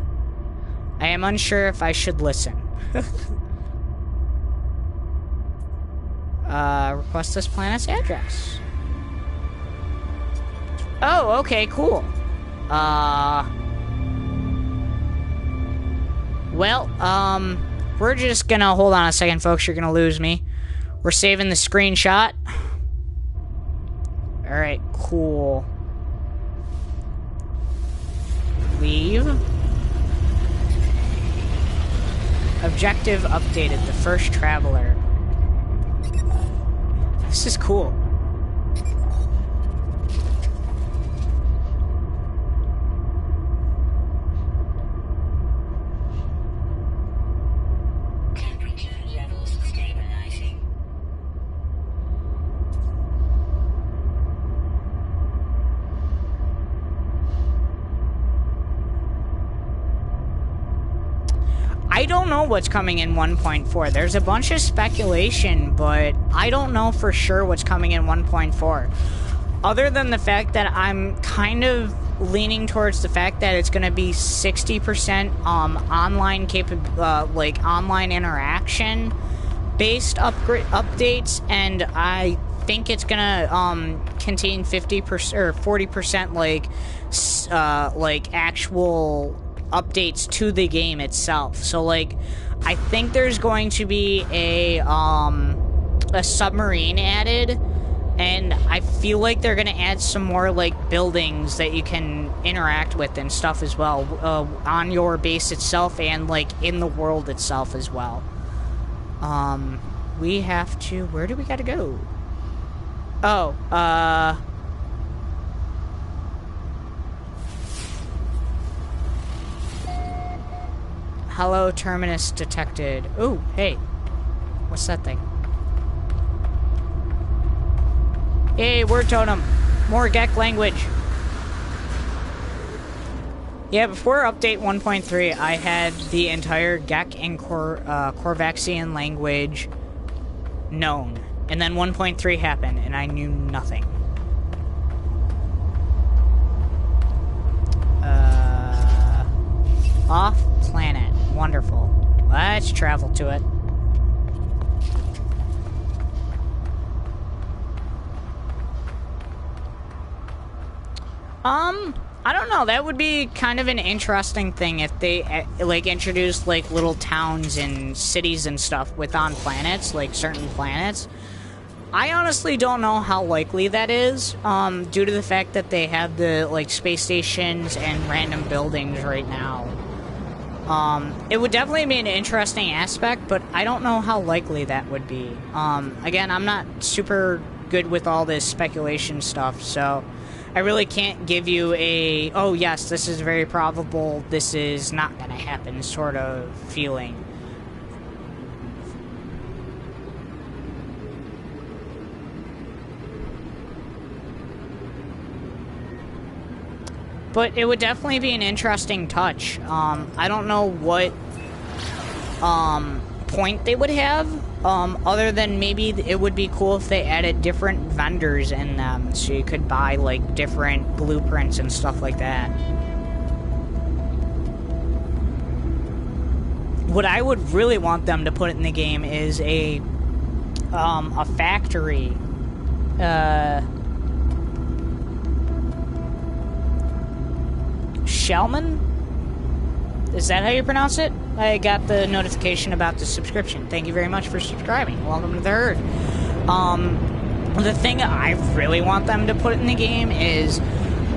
I am unsure if I should listen. Request this planet's address. Oh, okay, cool. Well, we're just gonna... Hold on a second, folks. You're gonna lose me. We're saving the screenshot. Alright, cool. Leave. Objective updated. The first traveler. This is cool. I don't know what's coming in 1.4. There's a bunch of speculation, but I don't know for sure what's coming in 1.4. Other than the fact that I'm kind of leaning towards the fact that it's going to be 60% online online interaction based updates, and I think it's going to contain 50% or 40% like actual updates to the game itself. So like I think there's going to be a submarine added, and I feel like they're going to add some more like buildings that you can interact with and stuff as well, on your base itself and like in the world itself as well. We have to, where do we gotta go? Oh, hello, terminus detected. Ooh, hey. What's that thing? Hey, word totem. More GEC language. Yeah, before update 1.3, I had the entire GEC and Korvaxian language known. And then 1.3 happened, and I knew nothing. Off planet. Wonderful. Let's travel to it. I don't know. That would be kind of an interesting thing if they, like, introduced, like, little towns and cities and stuff on planets, like, certain planets. I honestly don't know how likely that is, due to the fact that they have the, like, space stations and random buildings right now. It would definitely be an interesting aspect, but I don't know how likely that would be. Again, I'm not super good with all this speculation stuff, so I really can't give you a, oh yes, this is very probable, this is not gonna happen sort of feeling. But it would definitely be an interesting touch. I don't know what point they would have, other than maybe it would be cool if they added different vendors in them, so you could buy, like, different blueprints and stuff like that. What I would really want them to put in the game is a factory. Shellman? Is that how you pronounce it? I got the notification about the subscription. Thank you very much for subscribing. Welcome to the herd. The thing I really want them to put in the game is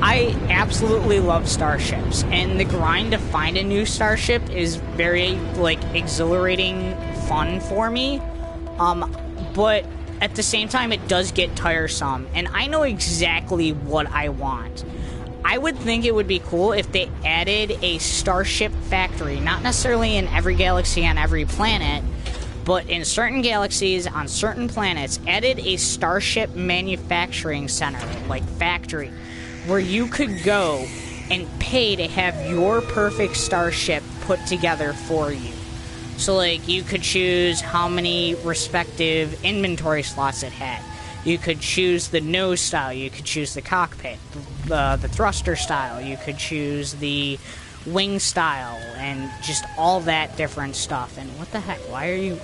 I absolutely love starships, and the grind to find a new starship is very, like, exhilarating fun for me. But at the same time, it does get tiresome, and I know exactly what I want. I would think it would be cool if they added a starship factory, not necessarily in every galaxy on every planet, but in certain galaxies on certain planets, added a starship manufacturing center, like factory, where you could go and pay to have your perfect starship put together for you. So, like, you could choose how many respective inventory slots it had. You could choose the nose style, you could choose the cockpit, the thruster style, you could choose the wing style, and just all that different stuff. And what the heck, why are you...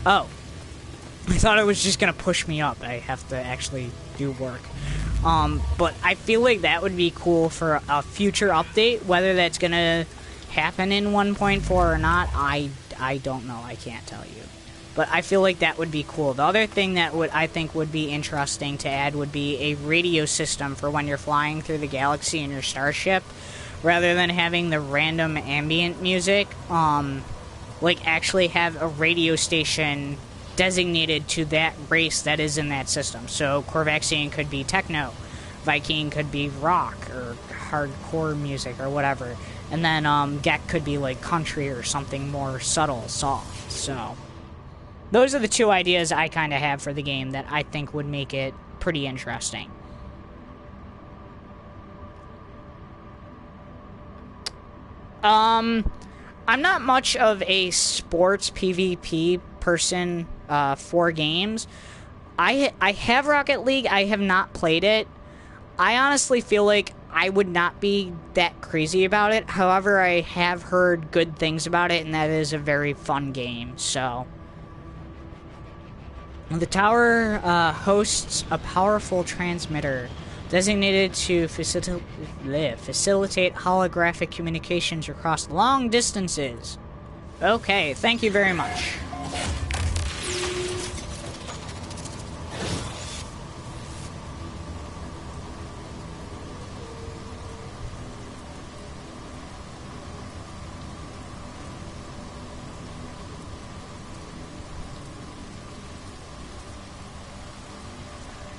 Oh. I thought it was just gonna push me up. I have to actually do work. But I feel like that would be cool for a future update. Whether that's gonna happen in 1.4 or not, I don't know, I can't tell you. But I feel like that would be cool. The other thing that I think would be interesting to add would be a radio system for when you're flying through the galaxy in your starship, rather than having the random ambient music. like, actually have a radio station designated to that race that is in that system. So Corvaxian could be techno, Viking could be rock or hardcore music or whatever, and then Gek could be like country or something more subtle, soft. So those are the two ideas I kind of have for the game that I think would make it pretty interesting. I'm not much of a sports PvP person for games. I have Rocket League. I have not played it. I honestly feel like I would not be that crazy about it. However, I have heard good things about it, and that is a very fun game. So, the tower hosts a powerful transmitter designated to facilitate holographic communications across long distances. Okay, thank you very much.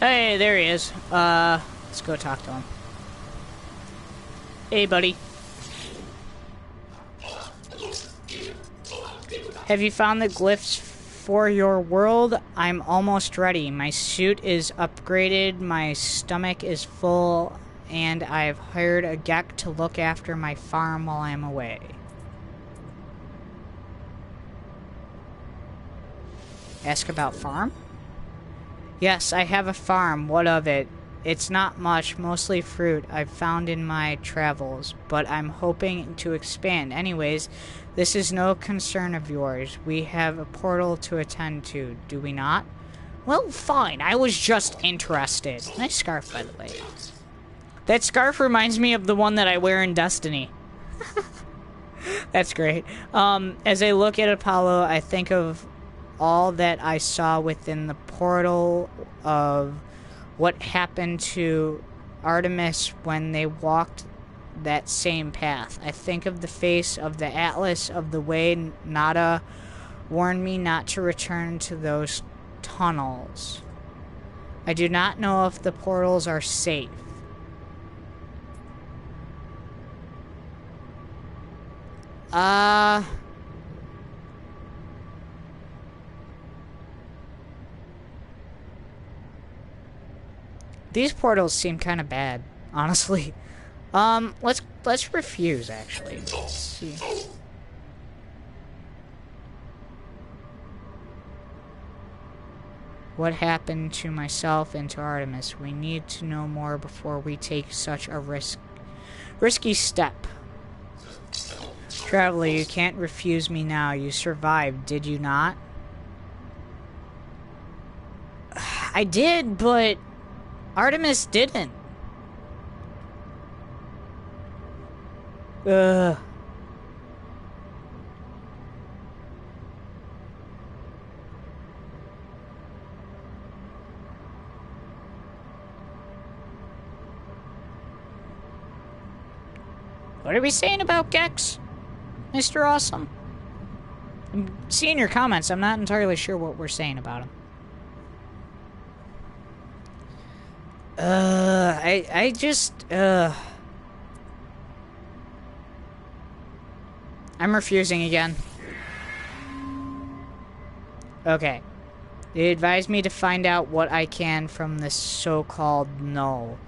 Hey, there he is. Let's go talk to him. Hey, buddy. Have you found the glyphs for your world? I'm almost ready. My suit is upgraded, my stomach is full, and I've hired a Gek to look after my farm while I'm away. Ask about farm? Yes, I have a farm. What of it? It's not much, mostly fruit I've found in my travels, but I'm hoping to expand. Anyways, this is no concern of yours. We have a portal to attend to, do we not? Well, fine. I was just interested. Nice scarf, by the way. That scarf reminds me of the one that I wear in Destiny. That's great. As I look at Apollo, I think of all that I saw within the portal, of what happened to Artemis when they walked that same path. I think of the face of the Atlas of the way Nada warned me not to return to those tunnels. I do not know if the portals are safe. These portals seem kind of bad, honestly. Let's refuse, actually. Let's see. What happened to myself and to Artemis? We need to know more before we take such a risky step. Traveler, you can't refuse me now. You survived, did you not? I did, but Artemis didn't. Ugh. What are we saying about Gex, Mr. Awesome? I'm seeing your comments. I'm not entirely sure what we're saying about him. I'm refusing again. Okay. They advised me to find out what I can from this so-called null.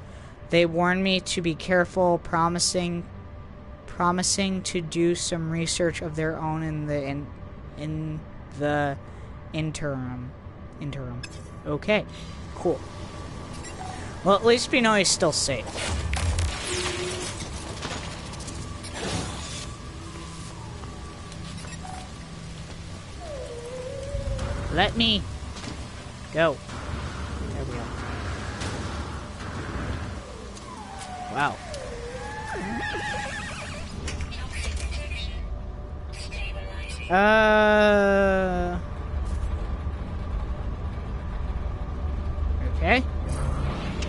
They warned me to be careful, promising to do some research of their own in the interim. Okay. Cool. Well, at least we know he's still safe. Let me go. There we go. Wow. Okay.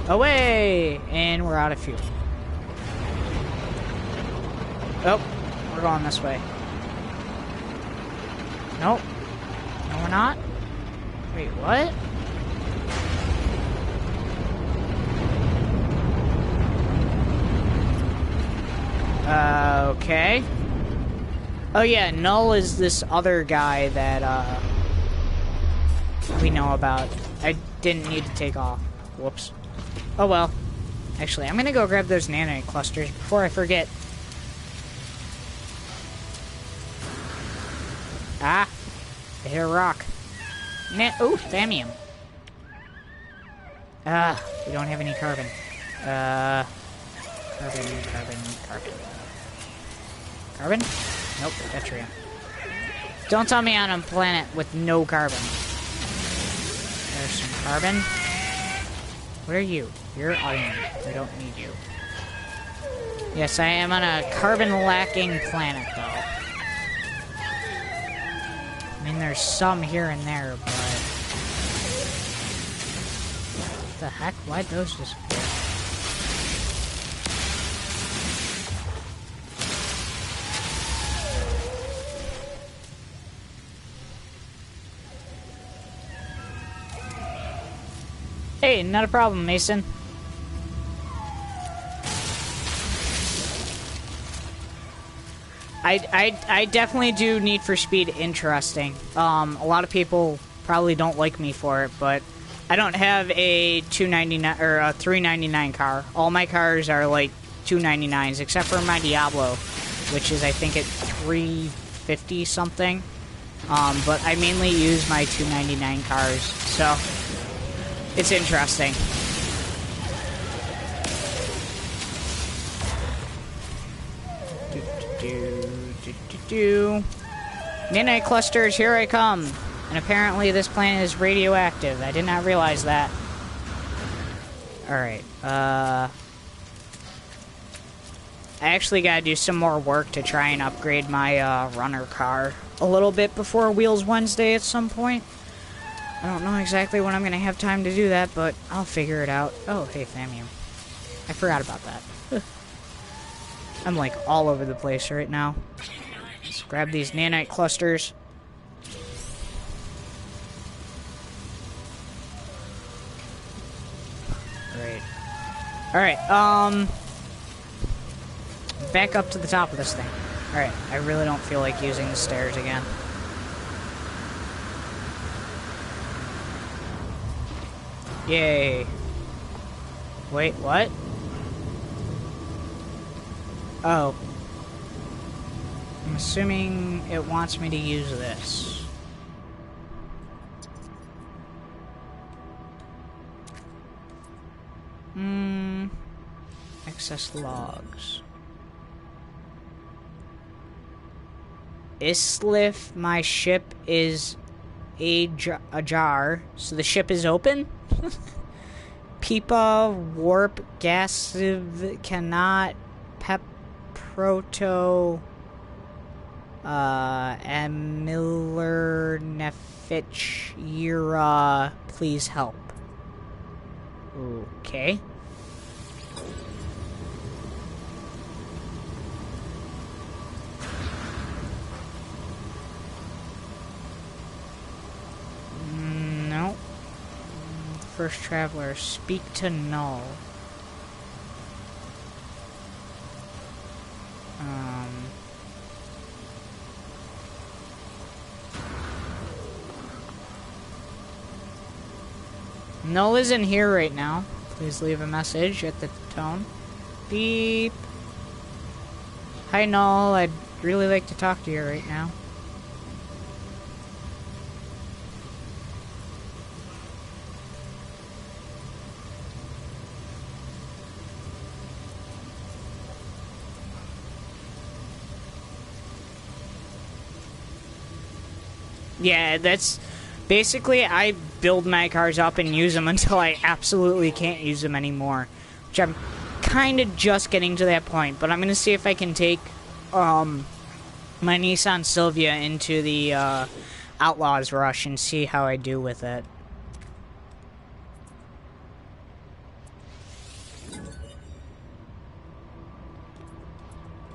Away! And we're out of fuel. Oh, we're going this way. Nope. No, we're not. Wait, what? Okay. Oh yeah, Null is this other guy that, we know about. I didn't need to take off. Whoops. Oh well. Actually, I'm gonna go grab those nanite clusters before I forget. Ah! I hit a rock. Ooh, thammium. We don't have any carbon. Carbon? Nope, yttrium. Don't tell me I'm on a planet with no carbon. There's some carbon. What are you? You're iron. We don't need you. Yes, I am on a carbon-lacking planet, though. I mean, there's some here and there, but... What the heck? Why'd those disappear? Hey, not a problem, Mason. I definitely do Need for Speed interesting. A lot of people probably don't like me for it, but I don't have a $299 or a $399 car. All my cars are like $299s, except for my Diablo, which is I think at $350 something. But I mainly use my $299 cars, so it's interesting. Nanite clusters, here I come. And apparently this planet is radioactive. I did not realize that. Alright, I actually gotta do some more work to try and upgrade my runner car a little bit before Wheels Wednesday at some point. I don't know exactly when I'm gonna have time to do that, but I'll figure it out. Oh, hey, thammium. I forgot about that. I'm like all over the place right now. Let's grab these nanite clusters. Great. Alright, back up to the top of this thing. Alright, I really don't feel like using the stairs again. Yay. Wait, what? Oh. I'm assuming it wants me to use this. Access logs. Islif, my ship is ajar, so the ship is open? Pipa, warp, gasiv, cannot, pep, proto, Emiller, Nefich, Yira, please help. Okay. No. First traveler, speak to Null. Null isn't here right now. Please leave a message at the tone. Beep. Hi Null, I'd really like to talk to you right now. Yeah, that's basically I build my cars up and use them until I absolutely can't use them anymore, which I'm kind of just getting to that point. But I'm gonna see if I can take my Nissan Silvia into the Outlaws Rush and see how I do with it.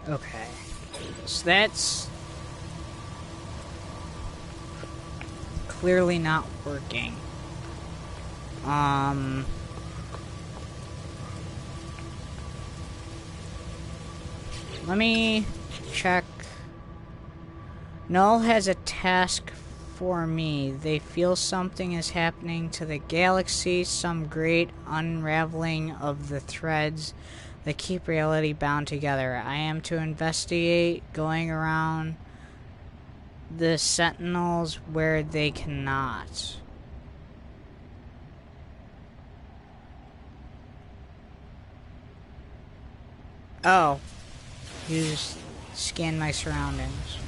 Okay, so that's clearly not working. Let me check. Null has a task for me. They feel something is happening to the galaxy, some great unraveling of the threads that keep reality bound together. I am to investigate, going around the sentinels where they cannot. Oh. You just scan my surroundings.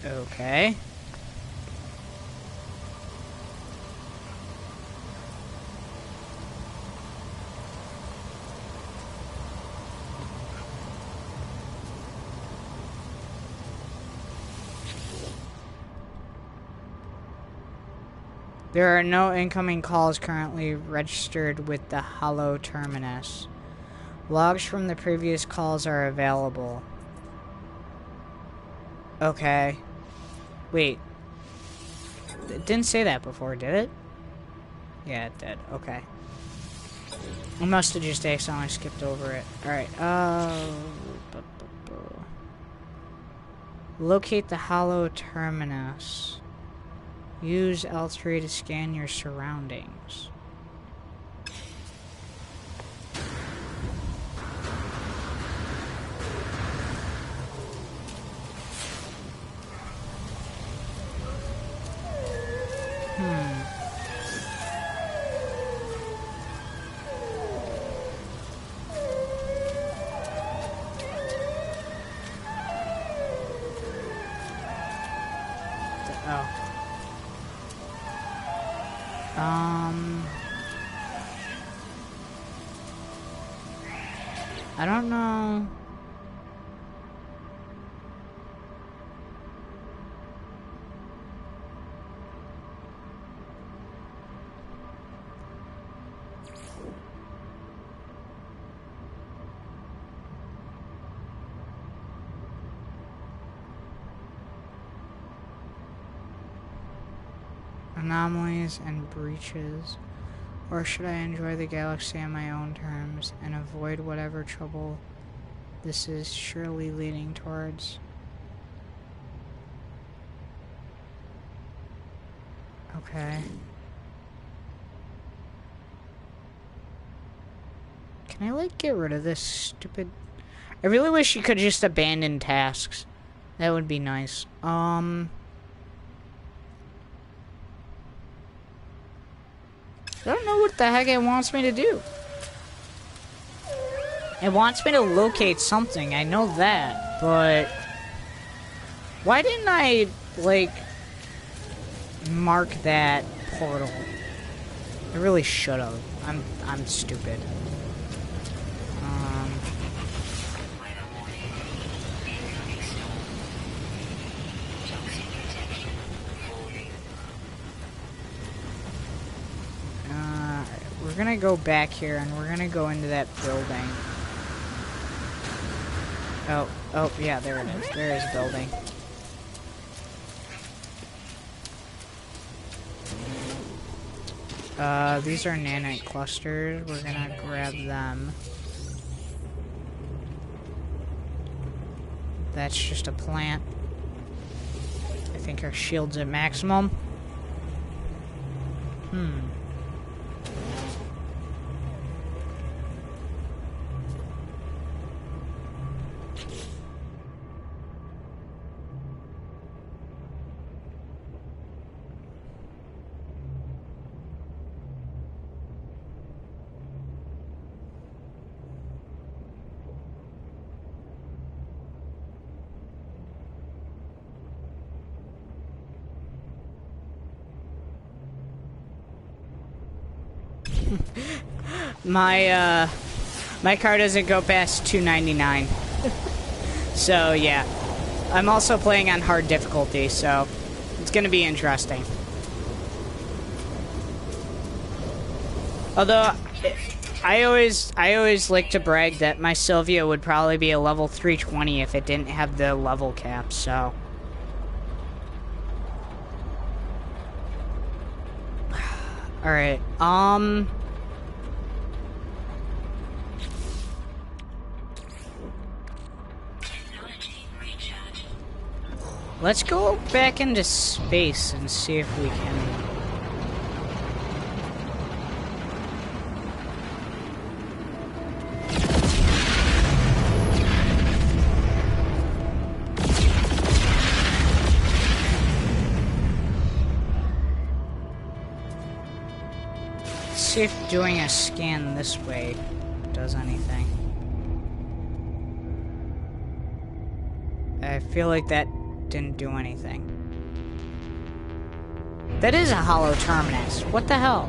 Okay. There are no incoming calls currently registered with the Hollow Terminus. Logs from the previous calls are available. Okay. Wait. It didn't say that before, did it? Yeah, it did. Okay. I must have just accidentally skipped over it. Alright, locate the Hollow Terminus. Use L3 to scan your surroundings. I don't know. Anomalies and breaches. Or should I enjoy the galaxy on my own terms and avoid whatever trouble this is surely leading towards? Okay. Can I, like, get rid of this stupid... I really wish you could just abandon tasks. That would be nice. I don't know what the heck it wants me to do. It wants me to locate something, I know that, but... Why didn't I, like, mark that portal? I really should have. I'm stupid. We're gonna go back here and we're gonna go into that building. Oh, yeah, there it is. There is a building. These are nanite clusters. We're gonna grab them. That's just a plant. I think our shield's at maximum. My car doesn't go past 299. So yeah, I'm also playing on hard difficulty, so it's gonna be interesting. Although I always like to brag that my Sylvia would probably be a level 320 if it didn't have the level cap. So Alright, Technology recharge. let's go back into space and see if we can... See if doing a scan this way does anything. I feel like that didn't do anything. That is a hollow terminus. What the hell?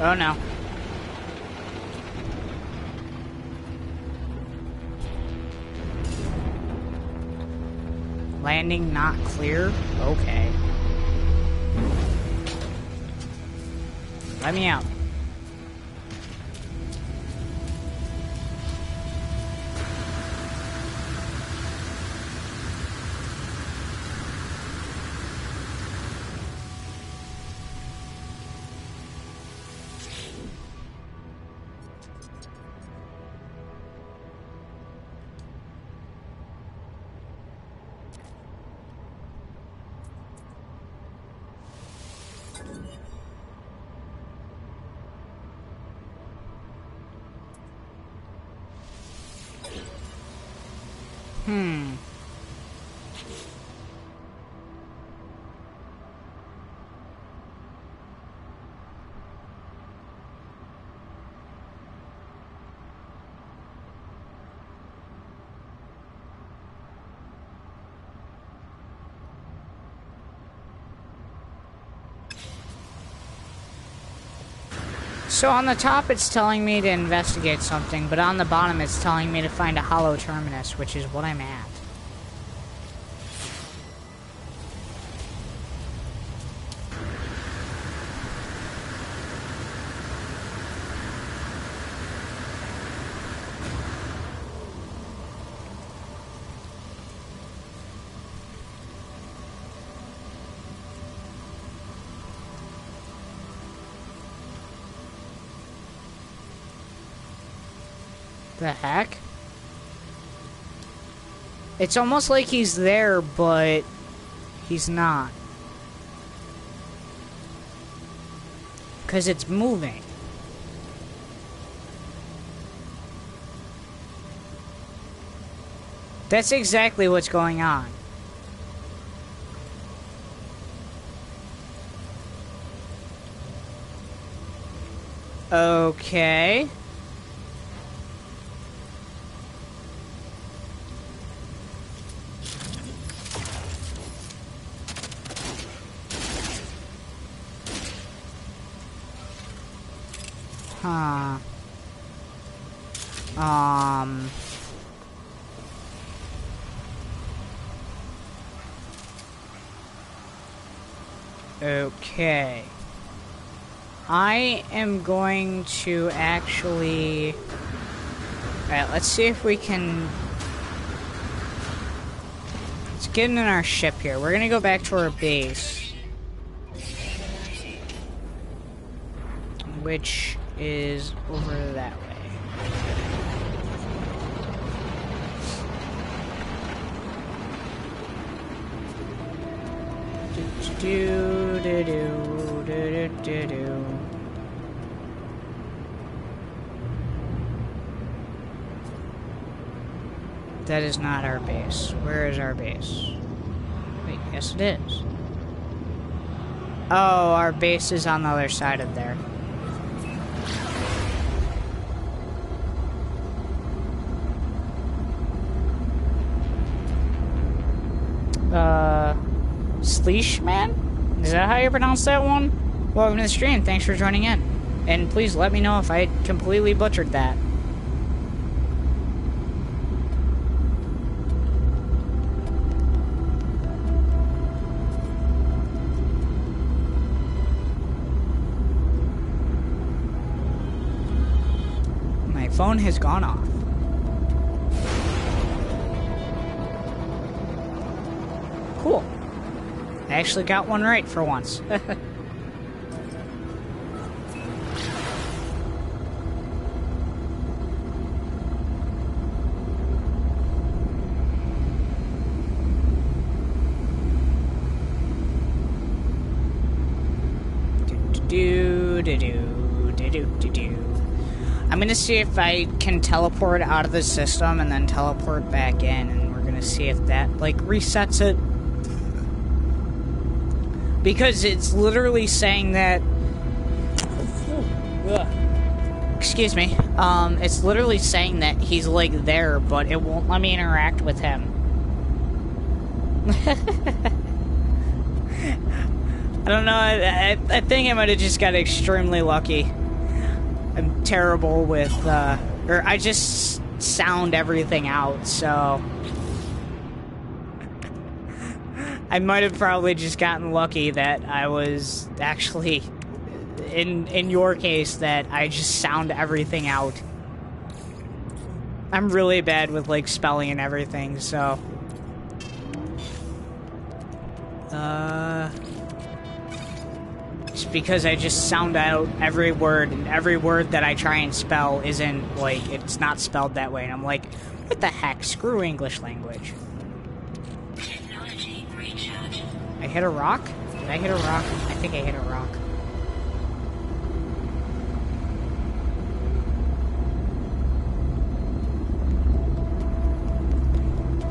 Oh no. Landing not clear? Okay. Let me out. So on the top it's telling me to investigate something, but on the bottom it's telling me to find a hollow terminus, which is what I'm at. The heck? It's almost like he's there, but he's not. Because it's moving. That's exactly what's going on. Okay. Huh. Okay. I am going to actually... Alright, let's see if we can... Let's get in our ship here. We're gonna go back to our base. Which is over that way. Do do do do do do. That is not our base. Where is our base? Wait, yes it is. Oh, our base is on the other side of there. Sleeshman? Is that how you pronounce that one? Welcome to the stream. Thanks for joining in. And please let me know if I completely butchered that. phone has gone off. Cool. I actually got one right for once. I'm gonna see if I can teleport out of the system and then teleport back in, and we're gonna see if that, like, resets it. Because it's literally saying that... Excuse me. It's literally saying that he's, like, there, but it won't let me interact with him. I don't know, I think I might have just got extremely lucky. I'm terrible with, or I just sound everything out, so... I might have probably just gotten lucky that I was actually, in your case, that I just sound everything out. I'm really bad with, like, spelling and everything, so... Just because I just sound out every word, and every word that I try and spell isn't, like, it's not spelled that way, and I'm like, what the heck, screw English language. Technology recharge. I hit a rock? Did I hit a rock? I think I hit a rock.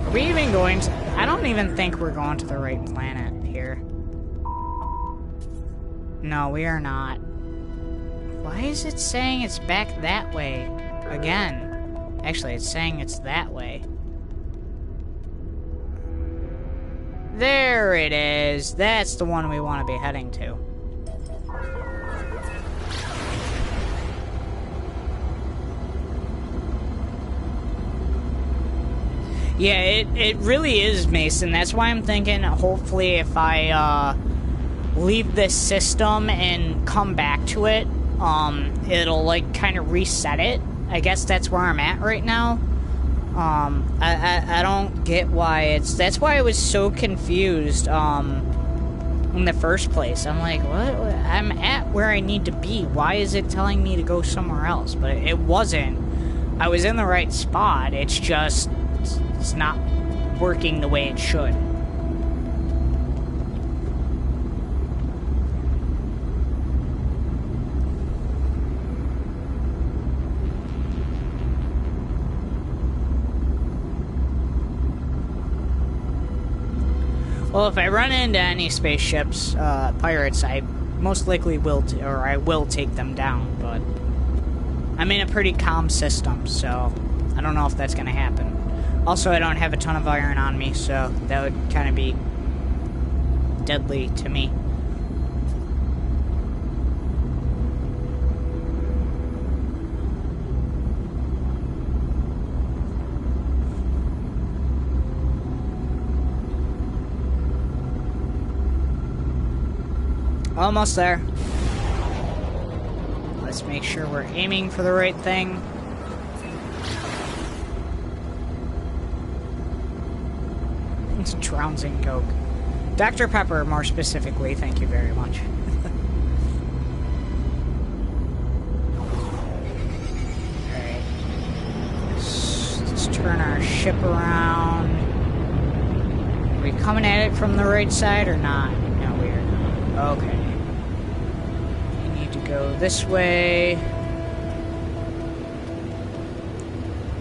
Are we even going to... I don't even think we're going to the right planet here. No, we are not. Why is it saying it's back that way? Again. Actually, it's saying it's that way. There it is. That's the one we want to be heading to. Yeah, it really is, Mason. That's why I'm thinking, hopefully, if I, leave this system and come back to it, it'll, like, kind of reset it. I guess that's where I'm at right now. I don't get why it's... That's why I was so confused, in the first place. I'm like, what? I'm at where I need to be. Why is it telling me to go somewhere else? But it wasn't. I was in the right spot. It's just... It's not working the way it should. Well, if I run into any spaceships, pirates, I most likely will, I will take them down, but I'm in a pretty calm system, so I don't know if that's going to happen. Also, I don't have a ton of iron on me, so that would kind of be deadly to me. Almost there. Let's make sure we're aiming for the right thing. It's drowns in Coke. Dr. Pepper, more specifically, thank you very much. Alright. Let's turn our ship around. Are we coming at it from the right side or not? No, we are not. Okay. We need to go this way.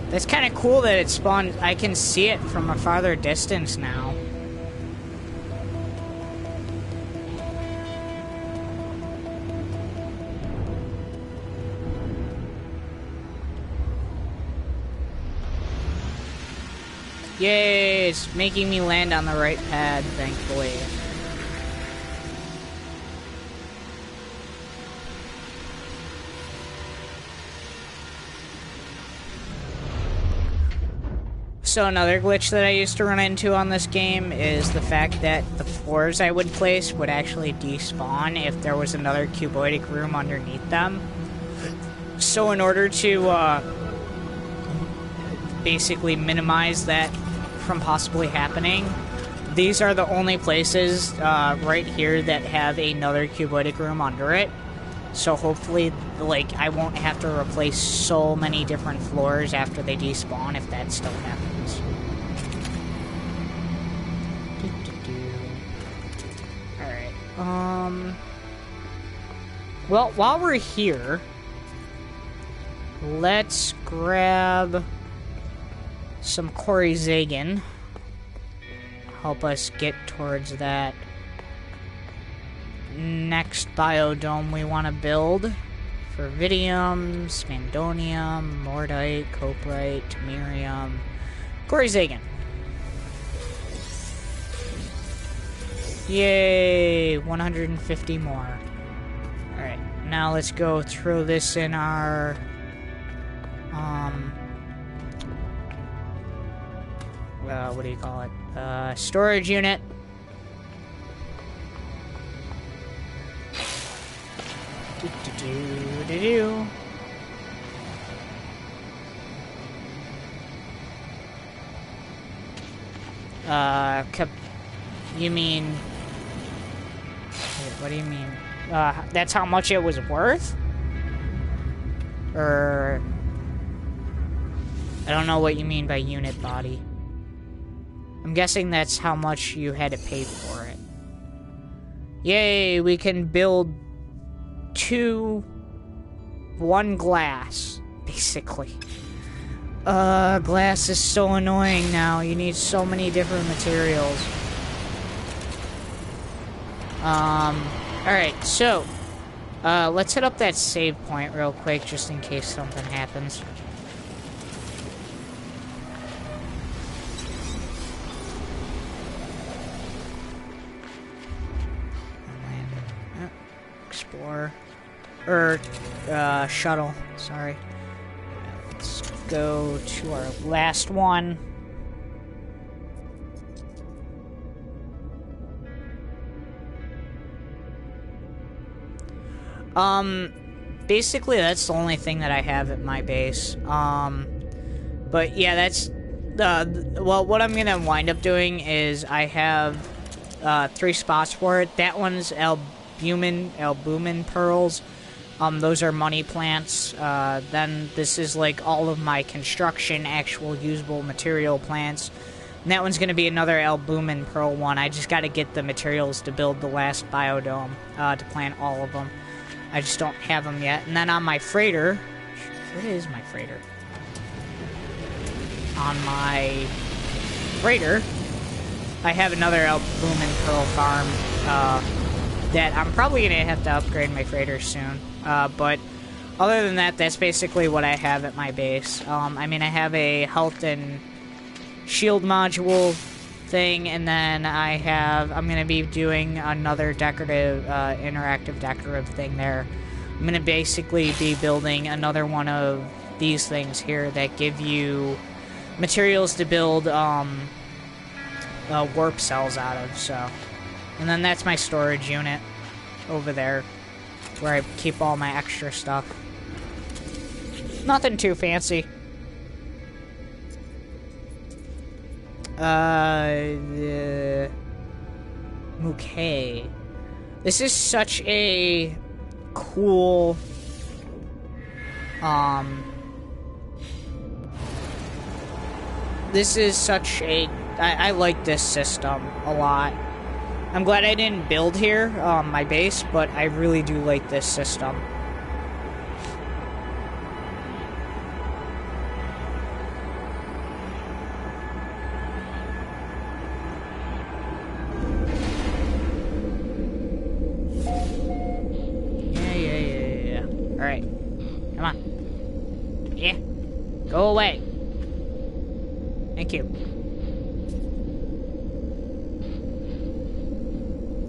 That's kind of cool that it spawned. I can see it from a farther distance now. Yay, it's making me land on the right pad, thankfully. So another glitch that I used to run into on this game is the fact that the floors I would place would actually despawn if there was another cuboidic room underneath them. So in order to basically minimize that from possibly happening. These are the only places right here that have another cuboidic room under it. So hopefully, like, I won't have to replace so many different floors after they despawn if that still happens. Alright, well, while we're here, let's grab some Corey Zagan. Help us get towards that next biodome we want to build for Vidium, Spandonium, Mordite, Coprite, Temerium, Corey Zagan. Yay! 150 more. Alright, now let's go throw this in our what do you call it? Storage unit. You mean... Wait, what do you mean? That's how much it was worth? Or... I don't know what you mean by unit body. I'm guessing that's how much you had to pay for it. Yay, we can build 1 glass, basically. Glass is so annoying now. You need so many different materials. Alright, so, let's hit up that save point real quick, just in case something happens. Explorer. Shuttle, sorry. Let's go to our last one. Basically that's the only thing that I have at my base. But yeah, that's well, what I'm gonna wind up doing is I have 3 spots for it. That one's albumin pearls. Those are money plants. Then this is like all of my construction, actual usable material plants. And that one's going to be another albumin pearl one. I just got to get the materials to build the last biodome, to plant all of them. I just don't have them yet. And then on my freighter, where is my freighter? On my freighter, I have another albumin pearl farm, that I'm probably going to have to upgrade my freighter soon. But other than that, that's basically what I have at my base. I mean, I have a health and shield module thing, and then I'm going to be doing another decorative, interactive decorative thing there. I'm going to basically be building another one of these things here that give you materials to build, warp cells out of, so... And then that's my storage unit over there, where I keep all my extra stuff. Nothing too fancy. Okay. This is such a cool, this is such a, I like this system a lot. I'm glad I didn't build here, my base, but I really do like this system. Yeah. Alright. Come on. Yeah. Go away. Thank you.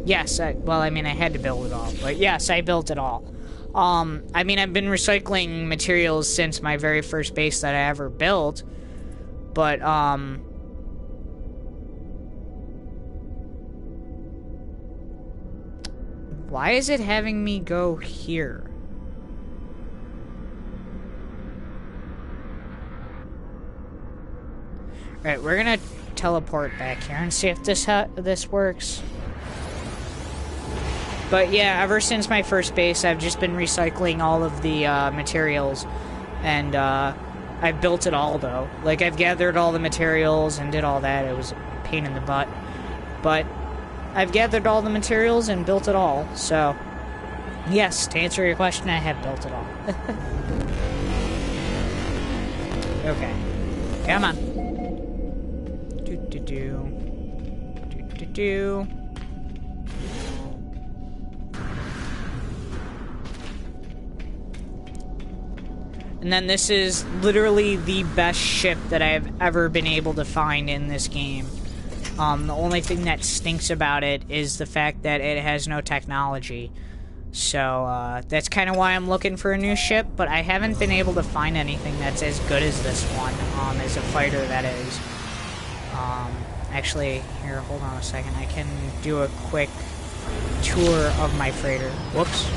Yes, well, I mean, I had to build it all, but yes, I built it all. I mean, I've been recycling materials since my very first base that I ever built, but, why is it having me go here? Right, we're gonna teleport back here and see if this works. But yeah, ever since my first base, I've just been recycling all of the materials, and I've built it all though. Like, I've gathered all the materials and did all that. It was a pain in the butt, but I've gathered all the materials and built it all. So yes, to answer your question, I have built it all. Okay, come on. Do. And then this is literally the best ship that I've ever been able to find in this game. The only thing that stinks about it is the fact that it has no technology. So, that's kind of why I'm looking for a new ship, but I haven't been able to find anything that's as good as this one, as a fighter, that is. Actually, here, hold on a second. I can do a quick tour of my freighter. Whoops.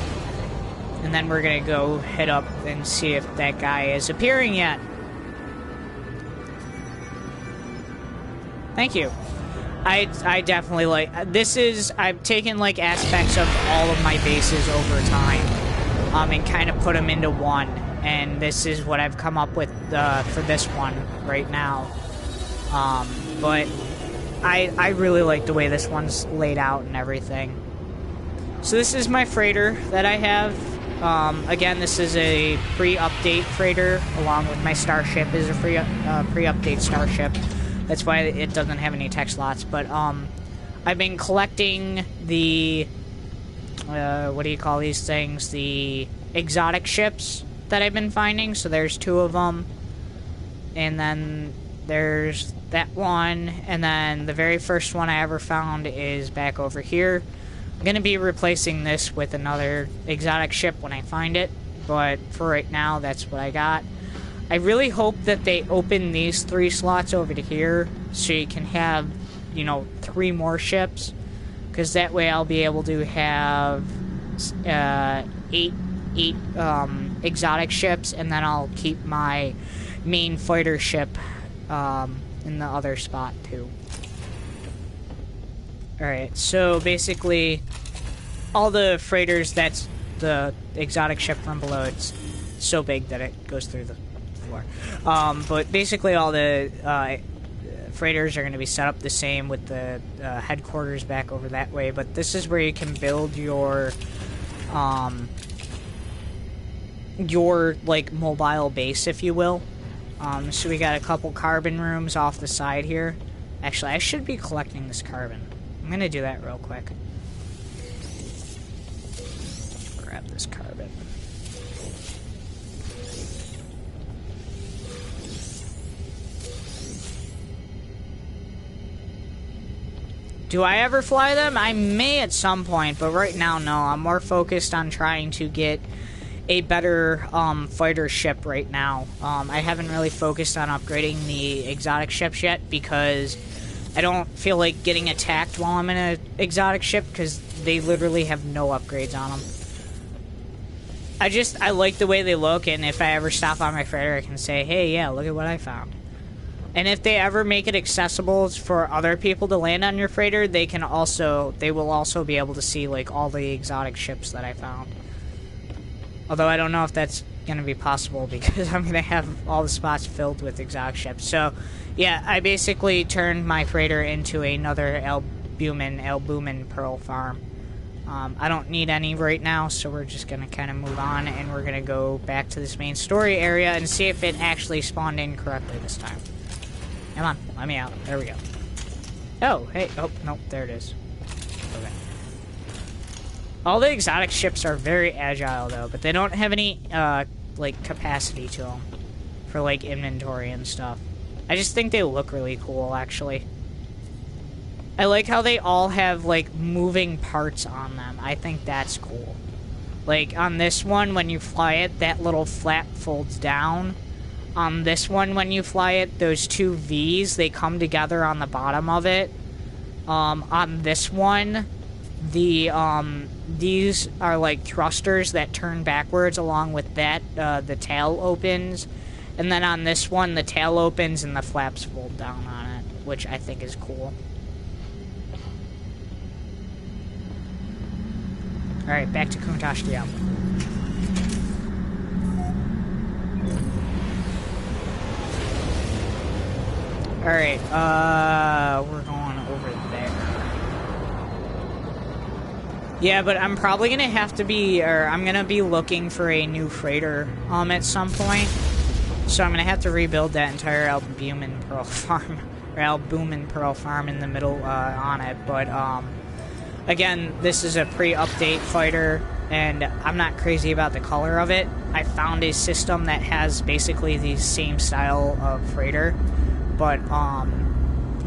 And then we're gonna go head up and see if that guy is appearing yet. Thank you. I definitely like... This is... I've taken, like, aspects of all of my bases over time, and kind of put them into one. And this is what I've come up with, for this one right now. But I really like the way this one's laid out and everything. So this is my freighter that I have. Again, this is a pre-update freighter, along with my starship is a pre-update starship. That's why it doesn't have any tech slots. But I've been collecting the what do you call these things? The exotic ships that I've been finding. So there's 2 of them, and then there's that one, and then the very first one I ever found is back over here. I'm going to be replacing this with another exotic ship when I find it, but for right now, that's what I got. I really hope that they open these 3 slots over to here so you can have, 3 more ships, because that way I'll be able to have 8 exotic ships, and then I'll keep my main fighter ship in the other spot too. Alright, so basically, all the freighters, that's the exotic ship from below. It's so big that it goes through the floor. But basically all the freighters are going to be set up the same, with the headquarters back over that way. But this is where you can build your like, mobile base, if you will. So we got a couple carbon rooms off the side here. Actually, I should be collecting this carbon. I'm gonna do that real quick. Grab this carbon. Do I ever fly them? I may at some point, but right now, no. I'm more focused on trying to get a better fighter ship right now. I haven't really focused on upgrading the exotic ships yet, because I don't feel like getting attacked while I'm in an exotic ship, because they literally have no upgrades on them. I like the way they look, and if I ever stop on my freighter, I can say, hey, yeah, look at what I found. And if they ever make it accessible for other people to land on your freighter, they will also be able to see, like, all the exotic ships that I found. Although I don't know if that's going to be possible, because I'm going to have all the spots filled with exotic ships. So, yeah, I basically turned my freighter into another albumin pearl farm. I don't need any right now, so we're just going to kind of move on, and we're going to go back to this main story area and see if it actually spawned in correctly this time. Come on, let me out. There we go. Oh, hey. Oh, nope, there it is. Okay. All the exotic ships are very agile, though, but they don't have any, like, capacity to them for, like, inventory and stuff. I just think they look really cool, actually. I like how they all have, like, moving parts on them. I think that's cool. Like, on this one, when you fly it, that little flap folds down. On this one, when you fly it, those 2 V's, they come together on the bottom of it. On this one, these are like thrusters that turn backwards. Along with that, the tail opens, And then on this one, the tail opens and the flaps fold down on it, which I think is cool. Alright, back to Kuntashtiam. Alright, we're going over there. Yeah, but I'm probably gonna have to be, or I'm gonna be looking for a new freighter, at some point. So I'm gonna have to rebuild that entire albumin pearl farm, or albumin pearl farm in the middle, on it, but, again, this is a pre-update fighter, and I'm not crazy about the color of it. I found a system that has basically the same style of freighter, but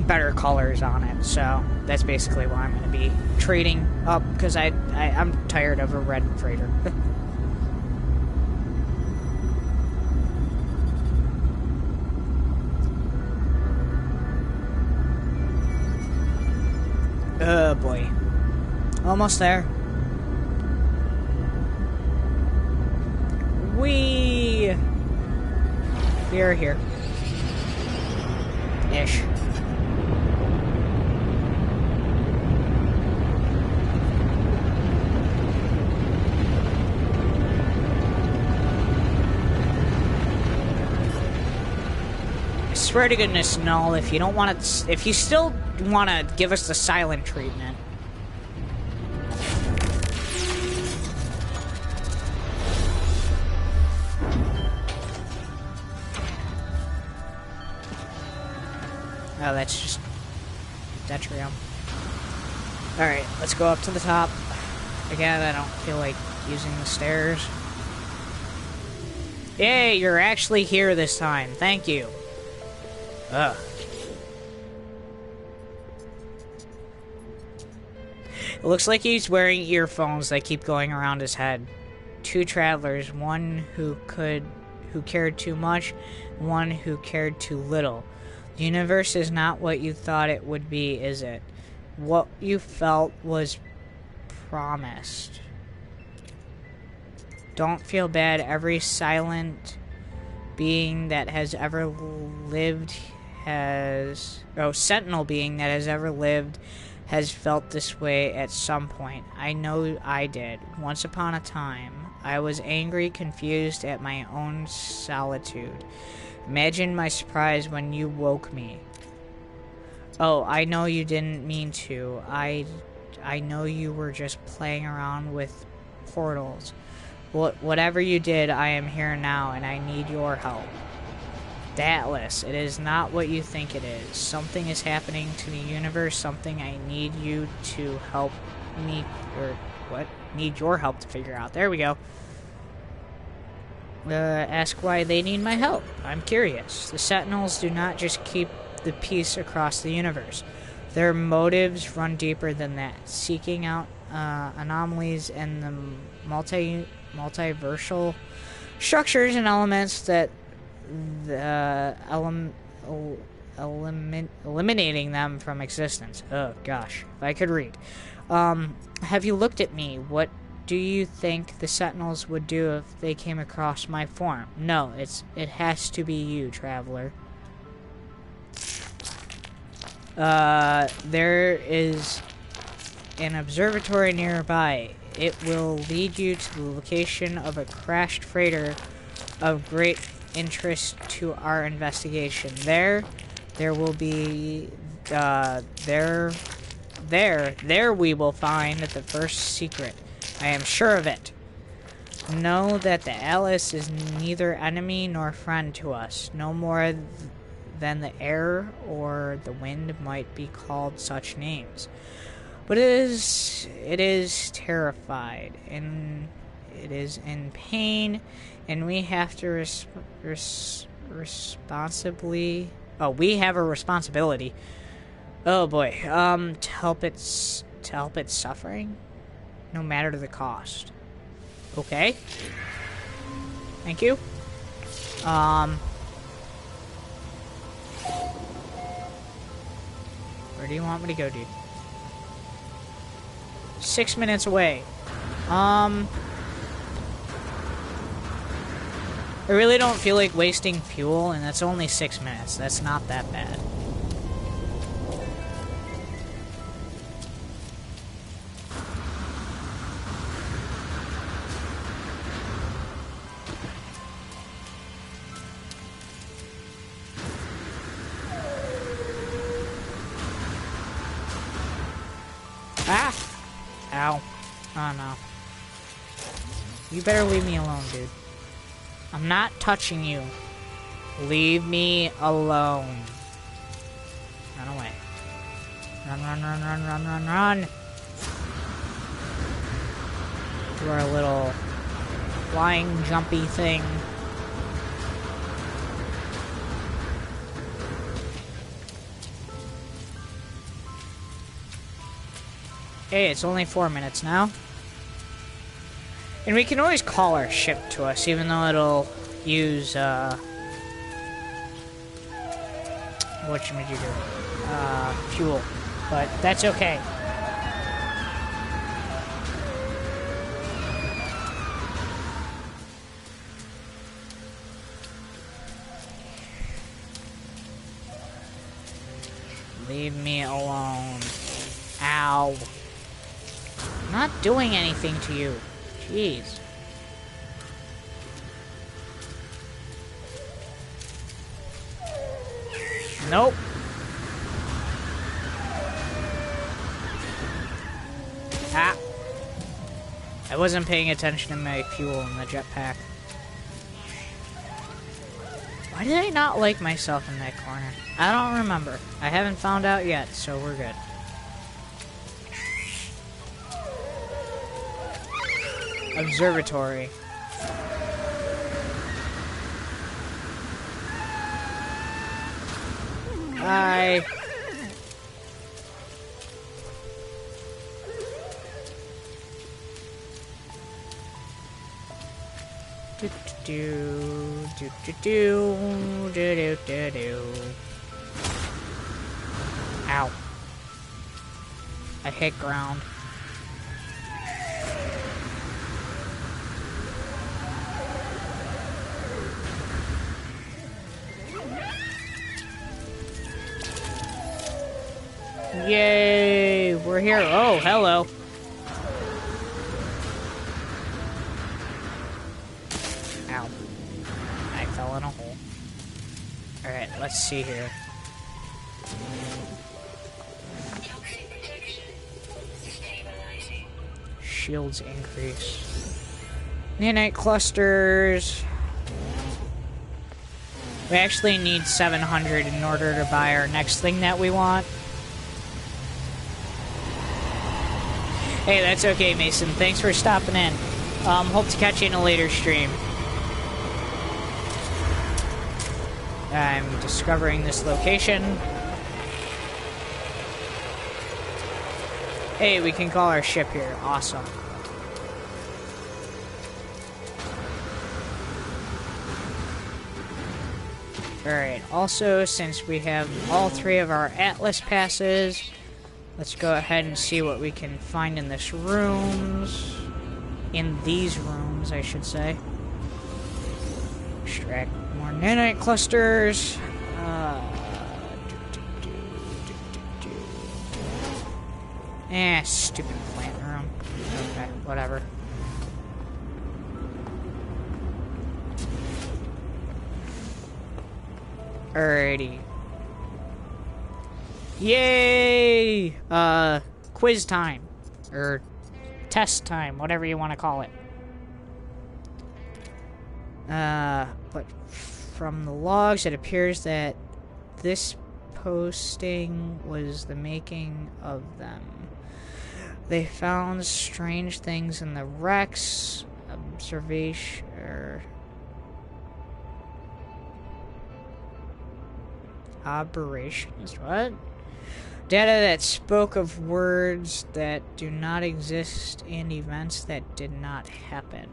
better colors on it. So that's basically what I'm going to be trading up, because I'm tired of a red freighter. Oh boy. Almost there. We are here. Ish. I swear to goodness, Null, if you don't want to, if you still want to give us the silent treatment. Oh, that's just Detrium. Alright, let's go up to the top. Again, I don't feel like using the stairs. Yay, you're actually here this time. Thank you. Ugh. It looks like he's wearing earphones that keep going around his head. Two travelers, one who cared too much, one who cared too little. The universe is not what you thought it would be, is it? What you felt was promised. Don't feel bad. Every silent being that has ever lived sentinel being that has ever lived has felt this way at some point. I know I did. Once upon a time, I was angry, confused at my own solitude. Imagine my surprise when you woke me. Oh, I know you didn't mean to. I know you were just playing around with portals. Whatever you did, I am here now, and I need your help. Atlas, it is not what you think it is. Something is happening to the universe, something I need you to help me, or what? Need your help to figure out. There we go. Ask why they need my help. I'm curious. The Sentinels do not just keep the peace across the universe. Their motives run deeper than that, seeking out anomalies and the multiversal structures and elements that eliminating them from existence. Oh gosh, if I could read. Have you looked at me? What do you think the Sentinels would do if they came across my form? No, it has to be you, traveler. There is an observatory nearby. It will lead you to the location of a crashed freighter of great interest to our investigation. There will be, there we will find the first secret. I am sure of it. Know that the Atlas is neither enemy nor friend to us, no more than the air or the wind might be called such names. But it is terrified, and it is in pain, and we have to responsibly. Oh, we have a responsibility. Oh boy, to help its suffering, no matter the cost. Okay. Thank you. Where do you want me to go, dude? 6 minutes away. I really don't feel like wasting fuel, and that's only 6 minutes. That's not that bad. Ah! Ow. Oh no. You better leave me alone, dude. I'm not touching you. Leave me alone. Run away. Run, run, run, run, run, run, run. Do our little flying jumpy thing. Hey, it's only 4 minutes now. And we can always call our ship to us, even though it'll use, whatchamajigger, fuel. But that's okay. Leave me alone. Ow. I'm not doing anything to you. Jeez. Nope. Ah. I wasn't paying attention to my fuel in the jetpack. Why did I not like myself in that corner? I don't remember. I haven't found out yet, so we're good. Observatory. Hi. Do do do do do do do do. Ow. I hit ground. Yay! We're here. Oh, hello. Ow. I fell in a hole. Alright, let's see here. Shields increase. Nanite clusters. We actually need 700 in order to buy our next thing that we want. Hey, that's okay, Mason. Thanks for stopping in. Hope to catch you in a later stream. I'm discovering this location. Hey, we can call our ship here. Awesome. Alright, also, since we have all 3 of our Atlas passes, let's go ahead and see what we can find in this rooms. In these rooms, I should say. Extract more nanite clusters. Stupid plant room. Okay, whatever. Alrighty. Yay! Quiz time. Or test time, whatever you want to call it. But from the logs, it appears that this posting was the making of them. They found strange things in the wrecks, aberrations, what? Data that spoke of words that do not exist and events that did not happen.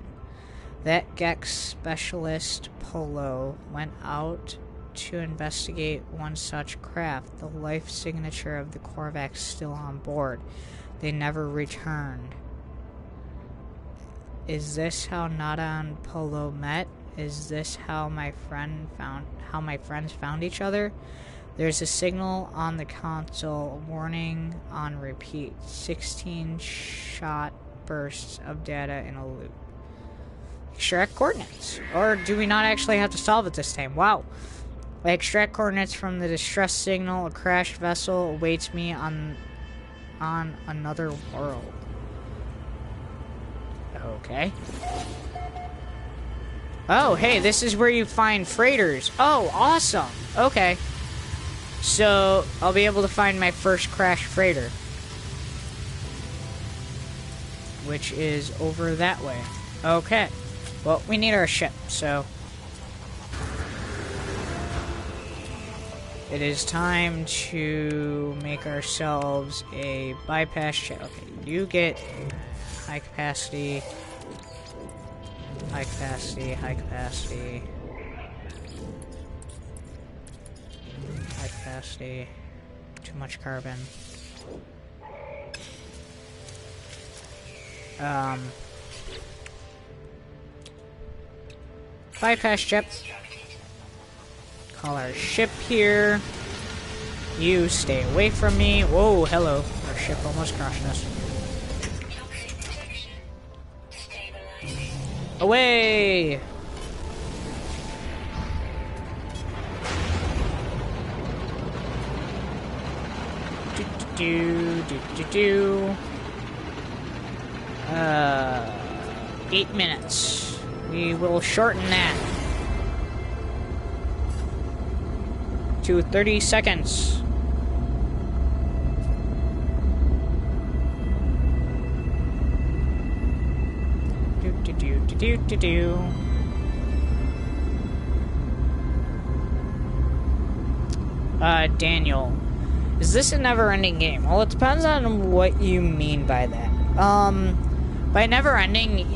That Gex specialist, Polo, went out to investigate one such craft. The life signature of the Korvax still on board. They never returned. Is this how Nada and Polo met? Is this how my friends found each other? There's a signal on the console, warning on repeat. 16 shot bursts of data in a loop. Extract coordinates. Or do we not actually have to solve it this time? Wow. I extract coordinates from the distress signal. A crashed vessel awaits me on another world. Okay. Oh, hey, this is where you find freighters. Oh, awesome. Okay. So, I'll be able to find my first crashed freighter. Which is over that way. Okay. Well, we need our ship, so... It is time to make ourselves a bypass ship. Okay, you get high capacity, high capacity, high capacity, high capacity, too much carbon. Bypass ship. Call our ship here. You stay away from me. Whoa, hello. Our ship almost crushed us. Away! Do. 8 minutes. We will shorten that to 30 seconds. Do. Daniel, is this a never-ending game? Well, it depends on what you mean by that. By never-ending,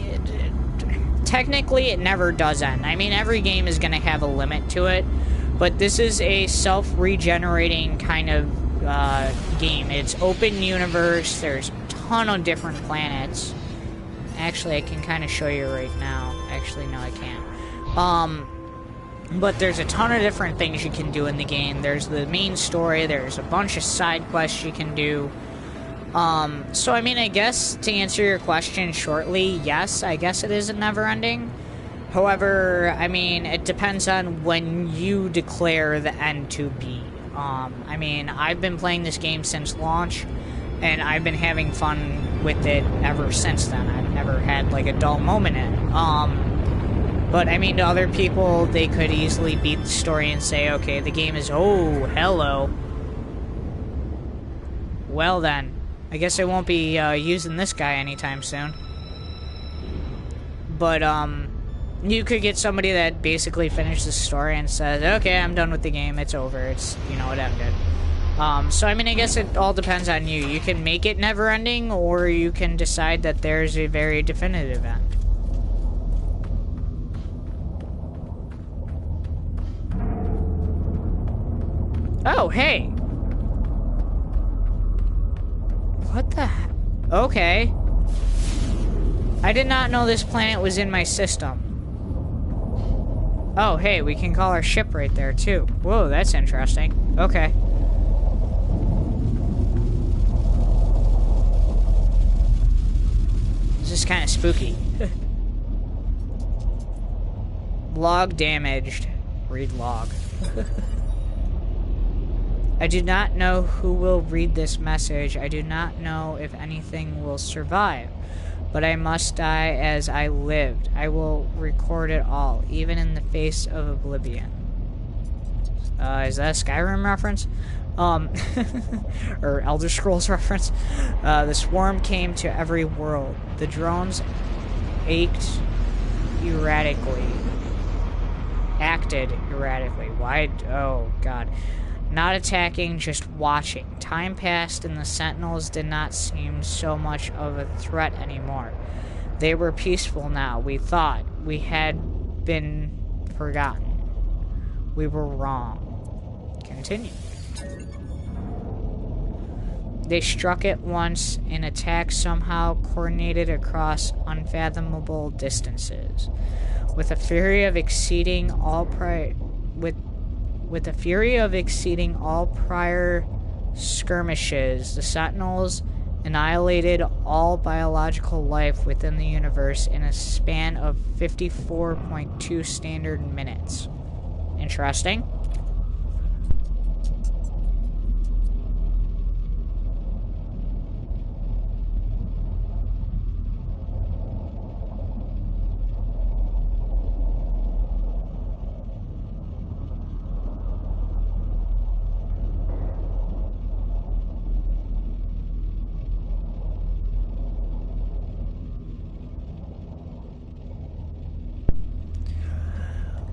technically it never does end. I mean, every game is going to have a limit to it, but this is a self-regenerating kind of game. It's open universe. There's a ton of different planets. Actually, I can kind of show you right now. Actually, no, I can't. But there's a ton of different things you can do in the game. There's the main story. There's a bunch of side quests you can do. So, I mean, I guess to answer your question shortly, yes, I guess it is a never-ending. However, I mean, it depends on when you declare the end to be. I mean, I've been playing this game since launch, and I've been having fun with it ever since then. I've never had, like, a dull moment in it. But, I mean, to other people, they could easily beat the story and say, okay, the game is, oh, hello. Well, then. I guess I won't be using this guy anytime soon. But, you could get somebody that basically finished the story and says, okay, I'm done with the game, it's over, it's, you know, it ended. So, I mean, I guess it all depends on you. You can make it never-ending, or you can decide that there's a very definitive end. Oh, hey! What the heck? Okay. I did not know this planet was in my system. Oh, hey, we can call our ship right there, too. Whoa, that's interesting. Okay. This is kind of spooky. Log damaged. Read log. I do not know who will read this message. I do not know if anything will survive. But I must die as I lived. I will record it all, even in the face of oblivion. Is that a Skyrim reference? Or Elder Scrolls reference? The swarm came to every world. The drones acted erratically. Why? Oh, God. Not attacking, just watching. Time passed and the Sentinels did not seem so much of a threat anymore. They were peaceful now. We thought we had been forgotten. We were wrong. Continue. They struck it once, an attack somehow coordinated across unfathomable distances. With a fury of exceeding all prior skirmishes, the Sentinels annihilated all biological life within the universe in a span of 54.2 standard minutes. Interesting.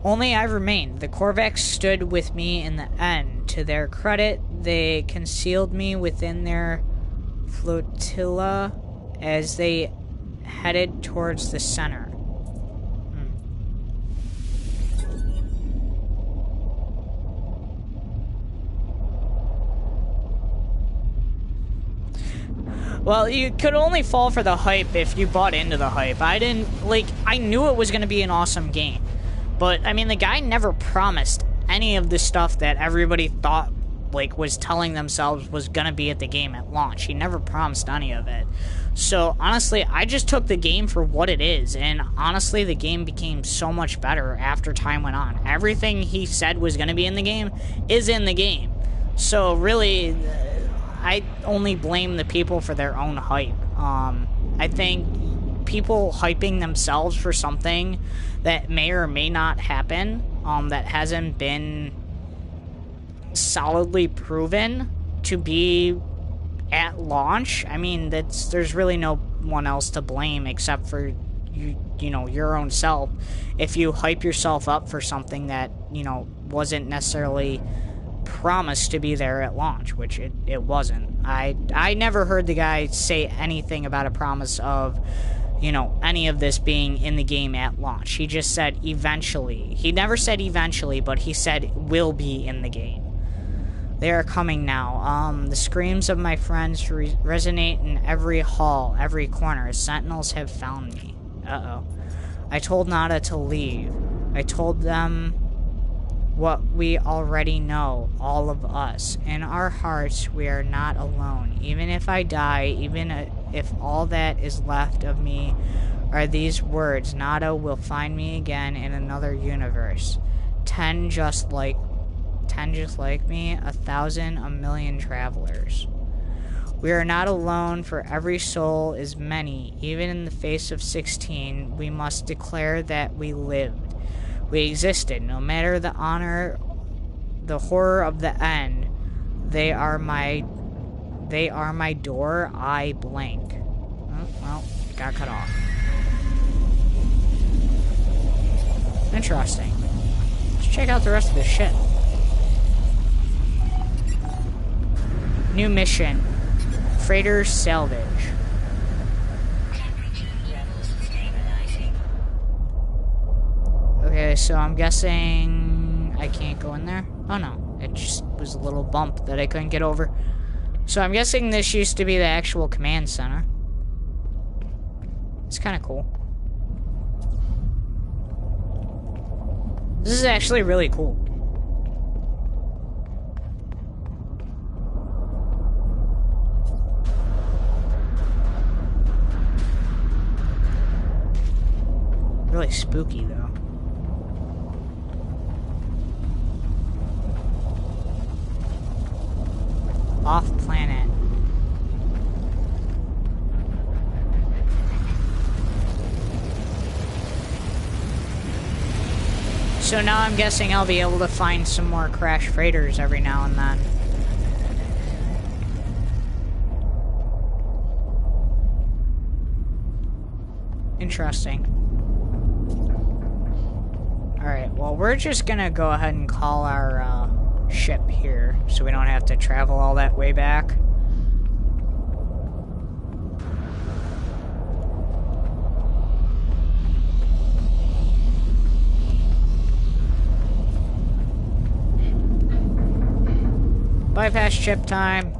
Only I remained. The Korvax stood with me in the end. To their credit, they concealed me within their flotilla as they headed towards the center. Well, you could only fall for the hype if you bought into the hype. I knew it was going to be an awesome game. But, I mean, the guy never promised any of the stuff that everybody thought, was telling themselves was gonna be at the game at launch. He never promised any of it. So, honestly, I just took the game for what it is, and honestly, the game became so much better after time went on. Everything he said was gonna be in the game is in the game. So, really, I only blame the people for their own hype. I think people hyping themselves for something that may or may not happen, that hasn't been solidly proven to be at launch. I mean, there's really no one else to blame except for you know, your own self. If you hype yourself up for something that, you know, wasn't necessarily promised to be there at launch, which it wasn't. I never heard the guy say anything about a promise of, you know, any of this being in the game at launch. He just said eventually. He never said eventually, but he said will be in the game. They are coming now. The screams of my friends resonate in every hall, every corner. Sentinels have found me. Uh-oh. I told Nada to leave. I told them what we already know, all of us. In our hearts, we are not alone. Even if I die, even if all that is left of me are these words, Nada will find me again in another universe. 10 just like me, 1,000, a million travelers. We are not alone, for every soul is many. Even in the face of 16, we must declare that we lived. We existed, no matter the honor, the horror of the end. They are my door, I blank. Oh, well, got cut off. Interesting. Let's check out the rest of this shit. New mission. Freighter salvage. Okay, so I'm guessing I can't go in there. Oh no, it just was a little bump that I couldn't get over. So I'm guessing this used to be the actual command center. It's kind of cool. This is actually really cool. Really spooky though. Off planet. So now I'm guessing I'll be able to find some more crash freighters every now and then. Interesting. Alright, well, we're just gonna go ahead and call our ship here so we don't have to travel all that way back. Bypass ship time.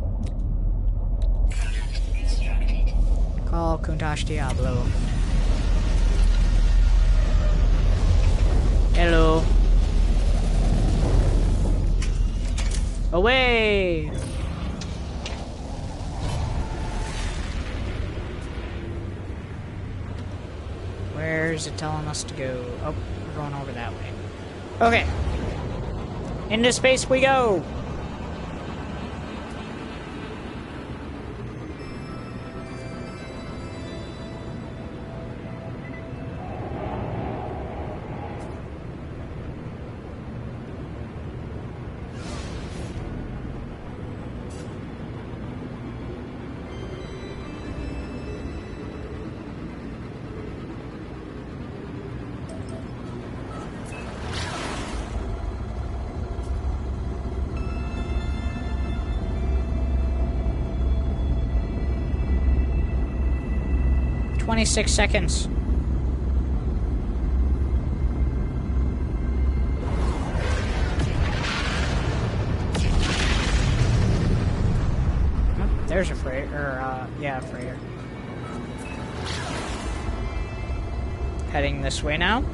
Call Kuntash Diablo. Hello. Away! Where's it telling us to go? Oh, we're going over that way. Okay. Into space we go! "26 seconds. Oh, there's a freighter, yeah, a freighter. Heading this way now.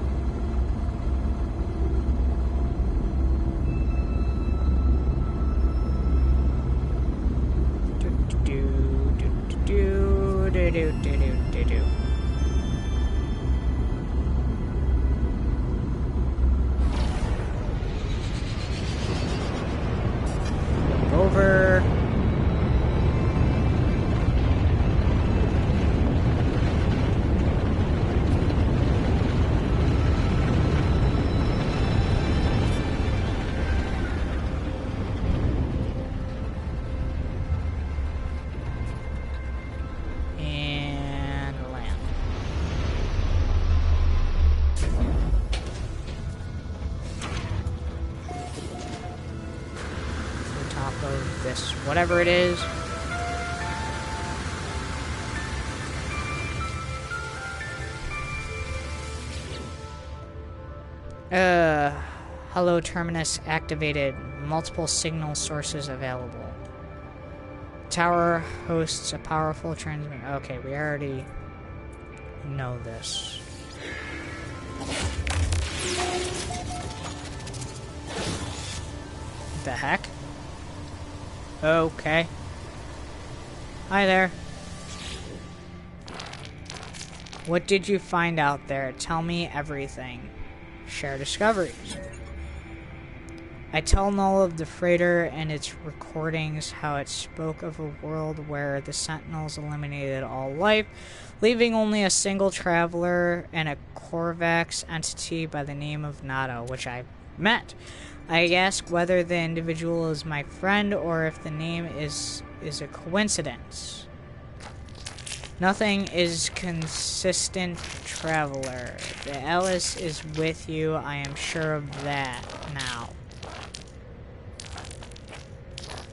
Over. And land. Top of this, whatever it is. Hello, Terminus activated. Multiple signal sources available. Tower hosts a powerful transmit. Okay, we already know this. The heck? Okay. Hi there. What did you find out there? Tell me everything. Share discoveries. I tell Null of the freighter and its recordings how it spoke of a world where the Sentinels eliminated all life, leaving only a single traveler and a Korvax entity by the name of Nado, which I met. I ask whether the individual is my friend or if the name is a coincidence. Nothing is consistent, traveler. The Alice is with you, I am sure of that now.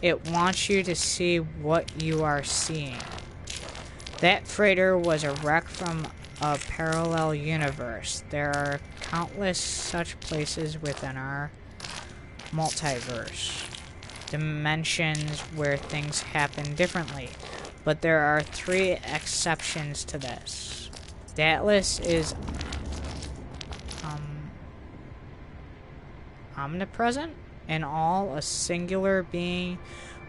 It wants you to see what you are seeing. That freighter was a wreck from a parallel universe. There are countless such places within our multiverse. Dimensions where things happen differently. But there are 3 exceptions to this. The Atlas is omnipresent in all, a singular being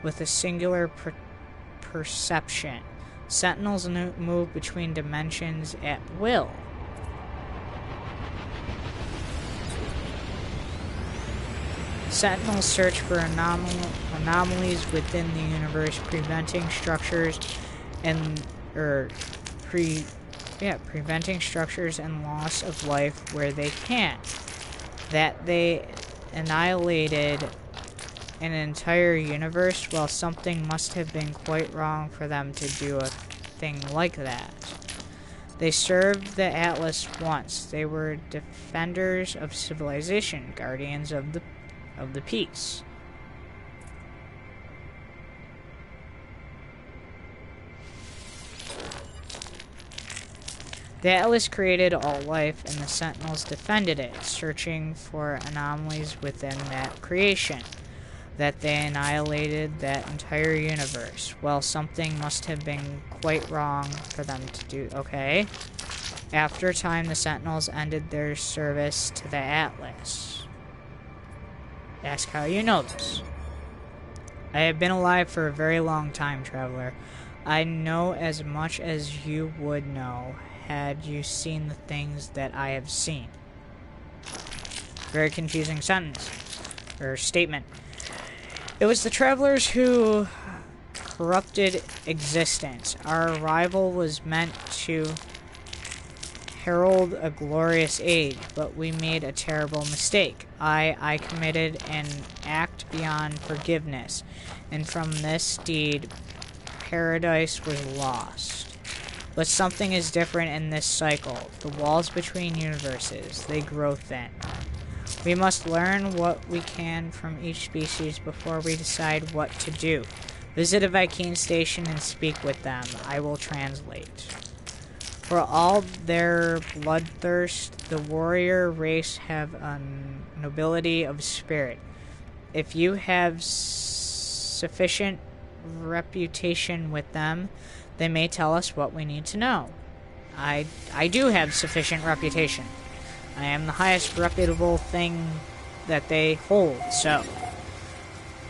with a singular perception. Sentinels move between dimensions at will. Sentinels search for anomalies within the universe, preventing structures and preventing structures and loss of life where they can. That they annihilated an entire universe, well, something must have been quite wrong for them to do a thing like that. They served the Atlas once. They were defenders of civilization, guardians of the peace. The Atlas created all life, and the Sentinels defended it, searching for anomalies within that creation. that they annihilated that entire universe. Well, something must have been quite wrong for them to do. Okay. After a time, the Sentinels ended their service to the Atlas. Ask how you know this. I have been alive for a very long time, traveler. I know as much as you would know had you seen the things that I have seen. Very confusing sentence, or statement. It was the travelers who corrupted existence. Our arrival was meant to herald a glorious age, but we made a terrible mistake. I committed an act beyond forgiveness, and from this deed, paradise was lost. But something is different in this cycle. The walls between universes, they grow thin. We must learn what we can from each species before we decide what to do. Visit a Viking station and speak with them. I will translate. For all their bloodthirst, the warrior race have a nobility of spirit. If you have sufficient reputation with them, they may tell us what we need to know. I do have sufficient reputation. I am the highest reputable thing that they hold, so.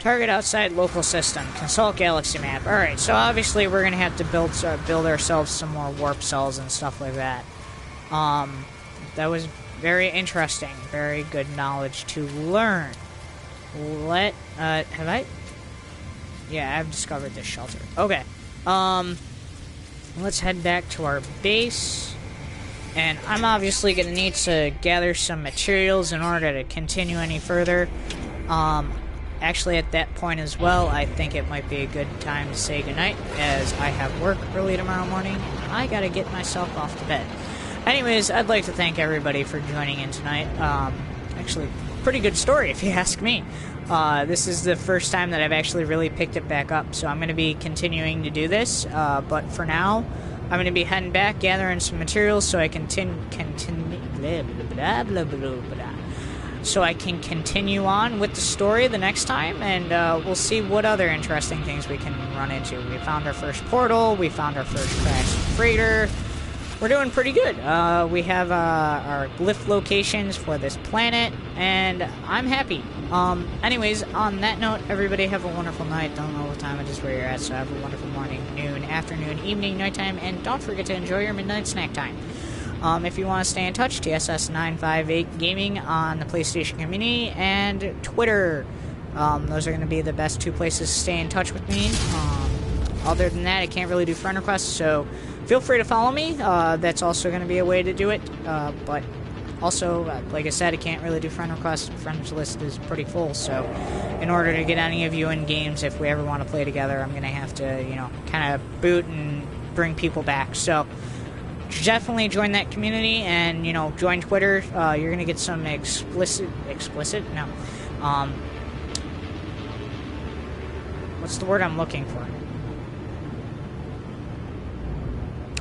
Target outside local system. Consult galaxy map. Alright, so obviously we're going to have to build ourselves some more warp cells and stuff like that. That was very interesting. Very good knowledge to learn. Have I? Yeah, I've discovered this shelter. Okay. Let's head back to our base. And I'm obviously going to need to gather some materials in order to continue any further. Actually, at that point as well, I think it might be a good time to say goodnight, as I have work early tomorrow morning. I gotta get myself off to bed. Anyways, I'd like to thank everybody for joining in tonight. Actually, pretty good story, if you ask me. This is the first time that I've actually really picked it back up, so I'm going to be continuing to do this. But for now, I'm going to be heading back, gathering some materials so I can continue on with the story the next time, and we'll see what other interesting things we can run into. We found our first portal, we found our first crashed freighter. We're doing pretty good. We have our glyph locations for this planet, and I'm happy. Anyways, on that note, everybody have a wonderful night. Don't know what time it is where you're at, so have a wonderful morning, noon, afternoon, evening, nighttime, and don't forget to enjoy your midnight snack time. If you want to stay in touch, TSS958 Gaming on the PlayStation community and Twitter. Those are going to be the best two places to stay in touch with me. Other than that, I can't really do friend requests, so feel free to follow me. That's also going to be a way to do it. But also, like I said, I can't really do friend requests. The friends list is pretty full, so in order to get any of you in games, if we ever want to play together, I'm going to have to, kind of boot and bring people back. So definitely join that community and, join Twitter. You're going to get some explicit? No. What's the word I'm looking for?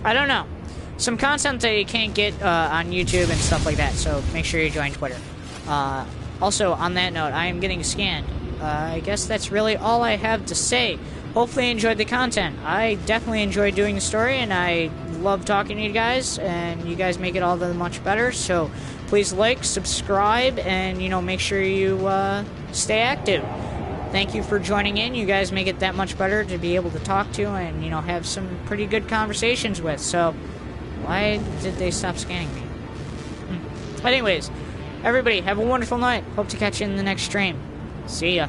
I don't know. Some content that you can't get on YouTube and stuff like that, so make sure you join Twitter. Also, on that note, I am getting scanned. I guess that's really all I have to say. Hopefully you enjoyed the content. I definitely enjoyed doing the story, and I love talking to you guys, and you guys make it all the much better, so please like, subscribe, and, make sure you stay active. Thank you for joining in. You guys make it that much better to be able to talk to and, have some pretty good conversations with. So, why did they stop scanning me? Anyways, everybody, have a wonderful night. Hope to catch you in the next stream. See ya.